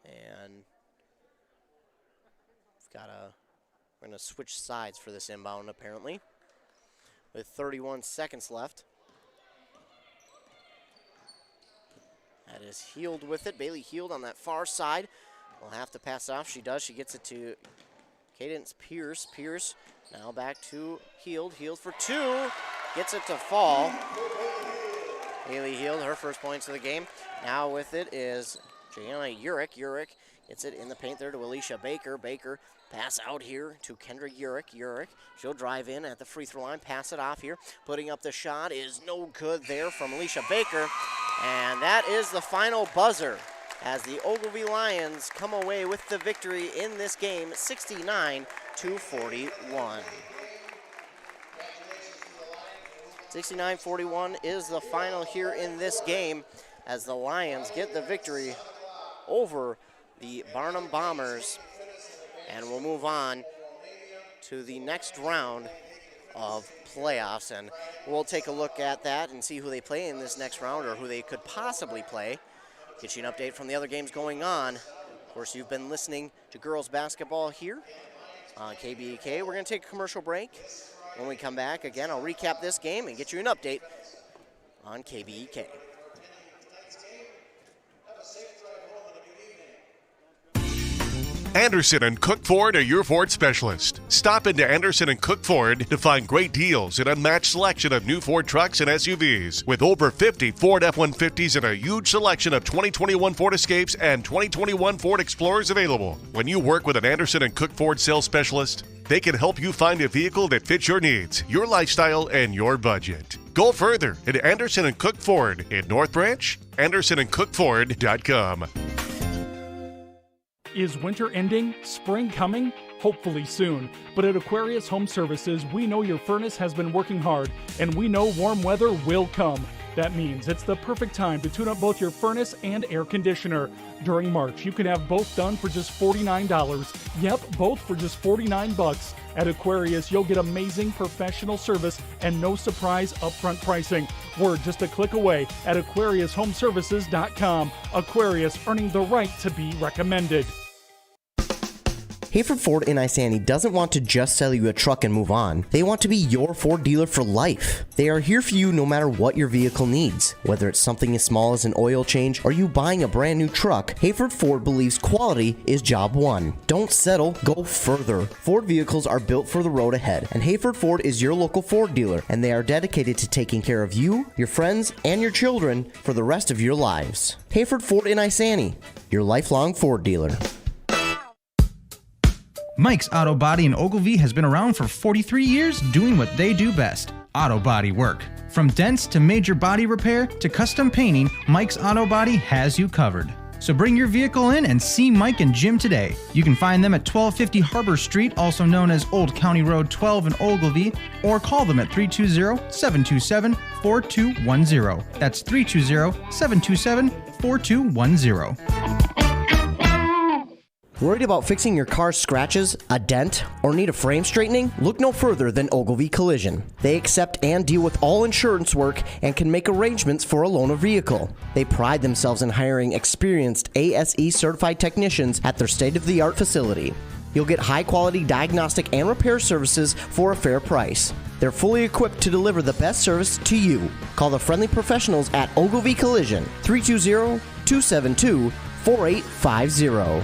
And we're going to switch sides for this inbound, apparently, with 31 seconds left. That is Heald with it. Bailey Heald on that far side. Will have to pass it off. She does. She gets it to Cadence Pierce. Pierce now back to Heald. Heald for two. Gets it to fall. Bailey Heald, her first points of the game. Now with it is Jana Urich. Urich gets it in the paint there to Alicia Baker. Baker pass out here to Kendra Urich. Urich, she'll drive in at the free throw line, pass it off here. Putting up the shot is no good there from Alicia Baker. And that is the final buzzer as the Ogilvie Lions come away with the victory in this game, 69-41. 69-41 is the final here in this game as the Lions get the victory over the Barnum Bombers. And we'll move on to the next round of playoffs, and we'll take a look at that and see who they play in this next round or who they could possibly play. Get you an update from the other games going on. Of course, you've been listening to girls basketball here on KBEK. We're going to take a commercial break. When we come back, again, I'll recap this game and get you an update on KBEK. Anderson and Cook Ford are your Ford specialist. Stop into Anderson and Cook Ford to find great deals and unmatched selection of new Ford trucks and SUVs. With over 50 Ford F-150s and a huge selection of 2021 Ford Escapes and 2021 Ford Explorers available. When you work with an Anderson and Cook Ford sales specialist, they can help you find a vehicle that fits your needs, your lifestyle, and your budget. Go further at Anderson and Cook Ford in North Branch, AndersonandCookFord.com. Is winter ending? Spring coming? Hopefully soon. But at Aquarius Home Services, we know your furnace has been working hard, and we know warm weather will come. That means it's the perfect time to tune up both your furnace and air conditioner. During March, you can have both done for just $49. Yep, both for just $49. At Aquarius, you'll get amazing professional service and no surprise upfront pricing. We're just a click away at AquariusHomeservices.com. Aquarius, earning the right to be recommended. Hayford Ford in Isani doesn't want to just sell you a truck and move on. They want to be your Ford dealer for life. They are here for you no matter what your vehicle needs. Whether it's something as small as an oil change or you buying a brand new truck, Hayford Ford believes quality is job one. Don't settle, go further. Ford vehicles are built for the road ahead, and Hayford Ford is your local Ford dealer, and they are dedicated to taking care of you, your friends, and your children for the rest of your lives. Hayford Ford in Isani, your lifelong Ford dealer. Mike's Auto Body in Ogilvie has been around for 43 years doing what they do best, auto body work. From dents to major body repair to custom painting, Mike's Auto Body has you covered. So bring your vehicle in and see Mike and Jim today. You can find them at 1250 Harbor Street, also known as Old County Road 12 in Ogilvie, or call them at 320-727-4210. That's 320-727-4210. Worried about fixing your car's scratches, a dent, or need a frame straightening? Look no further than Ogilvie Collision. They accept and deal with all insurance work and can make arrangements for a loaner vehicle. They pride themselves in hiring experienced ASE certified technicians at their state-of-the-art facility. You'll get high-quality diagnostic and repair services for a fair price. They're fully equipped to deliver the best service to you. Call the friendly professionals at Ogilvie Collision, 320-272-4850.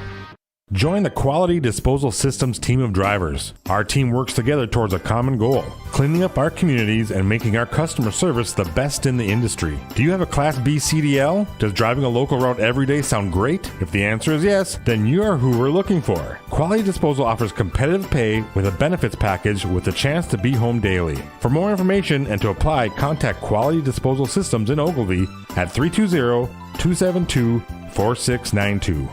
Join the Quality Disposal Systems team of drivers. Our team works together towards a common goal, cleaning up our communities and making our customer service the best in the industry. Do you have a Class B CDL? Does driving a local route every day sound great? If the answer is yes, then you are who we're looking for. Quality Disposal offers competitive pay with a benefits package with a chance to be home daily. For more information and to apply, contact Quality Disposal Systems in Ogilvie at 320-272-4692.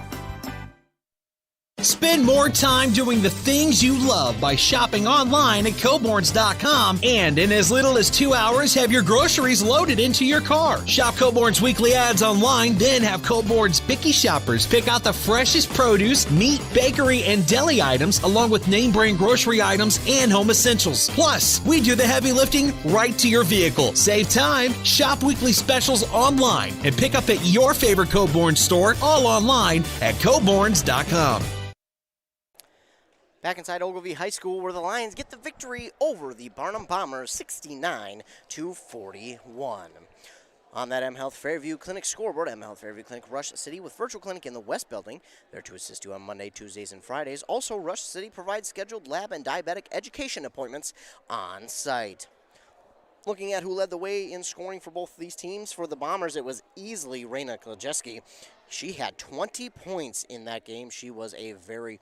Spend more time doing the things you love by shopping online at Coborns.com, and in as little as 2 hours, have your groceries loaded into your car. Shop Coborn's weekly ads online, then have Coborn's picky shoppers pick out the freshest produce, meat, bakery, and deli items, along with name brand grocery items and home essentials. Plus, we do the heavy lifting right to your vehicle. Save time, shop weekly specials online, and pick up at your favorite Coborn store, all online at Coborns.com. Back inside Ogilvie High School, where the Lions get the victory over the Barnum Bombers 69-41. On that M Health Fairview Clinic scoreboard, M Health Fairview Clinic Rush City with virtual clinic in the West Building. There to assist you on Monday, Tuesdays, and Fridays. Also, Rush City provides scheduled lab and diabetic education appointments on site. Looking at who led the way in scoring for both these teams, for the Bombers, it was easily Raina Klajeski. She had 20 points in that game. She was a very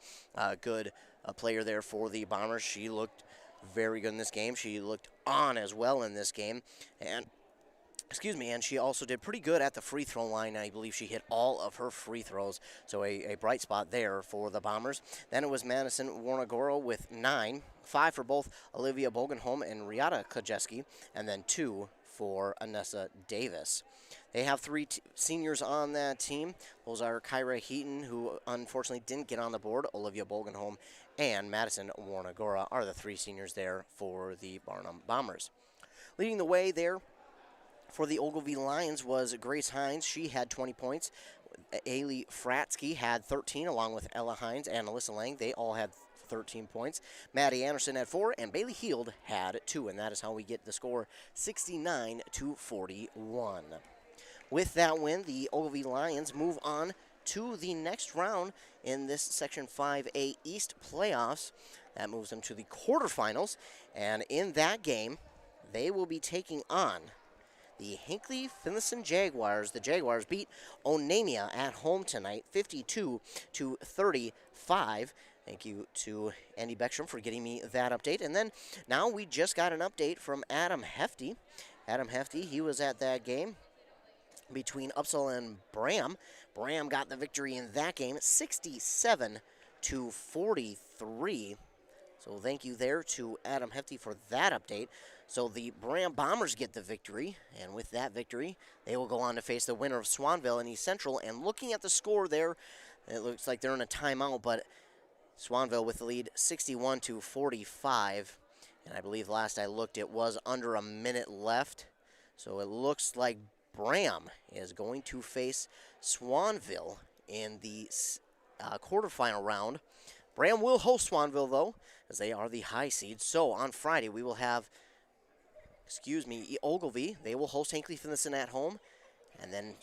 good player there for the Bombers. She looked very good in this game. She looked on as well in this game. And she also did pretty good at the free throw line. I believe she hit all of her free throws, so a bright spot there for the Bombers. Then it was Madison Warnagoro with 9, 5 for both Olivia Bogenholm and Riata Klajeski, and then 2 for Anessa Davis. They have 3 seniors on that team. Those are Kyra Heaton, who unfortunately didn't get on the board. Olivia Bogenholm and Madison Warnagora are the 3 seniors there for the Barnum Bombers. Leading the way there for the Ogilvie Lions was Grace Hines. She had 20 points. Ailey Fratsky had 13, along with Ella Hines and Alyssa Lang. They all had 13 points. Maddie Anderson had 4, and Bailey Heald had 2, and that is how we get the score 69-41. With that win, the Ogilvie Lions move on to the next round in this Section 5A East playoffs. That moves them to the quarterfinals, and in that game, they will be taking on the Hinckley-Finlayson Jaguars. The Jaguars beat Onamia at home tonight, 52-35. Thank you to Andy Beckstrom for getting me that update. And then now we just got an update from Adam Hefty. Adam Hefty, he was at that game between Upsall and Bram. Bram got the victory in that game, 67-43. So thank you there to Adam Hefty for that update. So the Bram Bombers get the victory, and with that victory, they will go on to face the winner of Swanville and East Central. And looking at the score there, it looks like they're in a timeout, but Swanville with the lead 61-45. And I believe last I looked, it was under a minute left. So it looks like Bram is going to face Swanville in the quarterfinal round. Bram will host Swanville, though, as they are the high seed. So on Friday, we will have, Ogilvie. They will host Hinckley-Finlayson at home. And then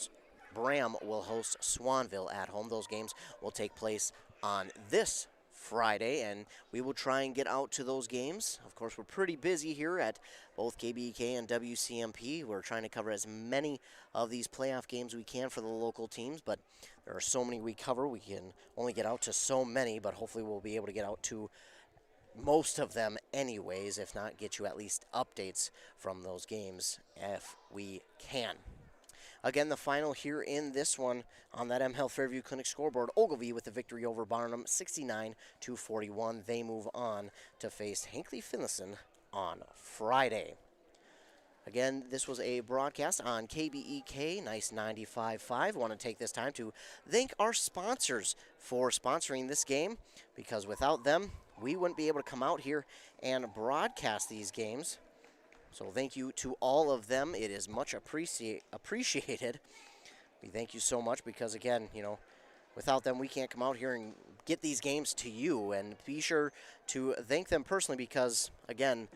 Bram will host Swanville at home. Those games will take place on this Friday, and we will try and get out to those games. Of course, we're pretty busy here at both KBEK and WCMP. We're trying to cover as many of these playoff games we can for the local teams, but there are so many we cover. We can only get out to so many, but hopefully we'll be able to get out to most of them anyways, if not get you at least updates from those games if we can. Again, the final here in this one on that M Health Fairview Clinic scoreboard, Ogilvie with the victory over Barnum, 69-41. They move on to face Hinckley-Finlayson on Friday. Again, this was a broadcast on KBEK, Nice 95.5. Want to take this time to thank our sponsors for sponsoring this game, because without them, we wouldn't be able to come out here and broadcast these games. So thank you to all of them. It is much appreciated. We thank you so much because, again, without them, we can't come out here and get these games to you. And be sure to thank them personally because, again,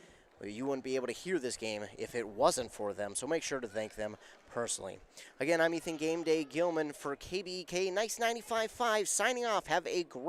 you wouldn't be able to hear this game if it wasn't for them. So make sure to thank them personally. Again, I'm Ethan Game Day Gilman for KBEK Nice 95.5 signing off. Have a great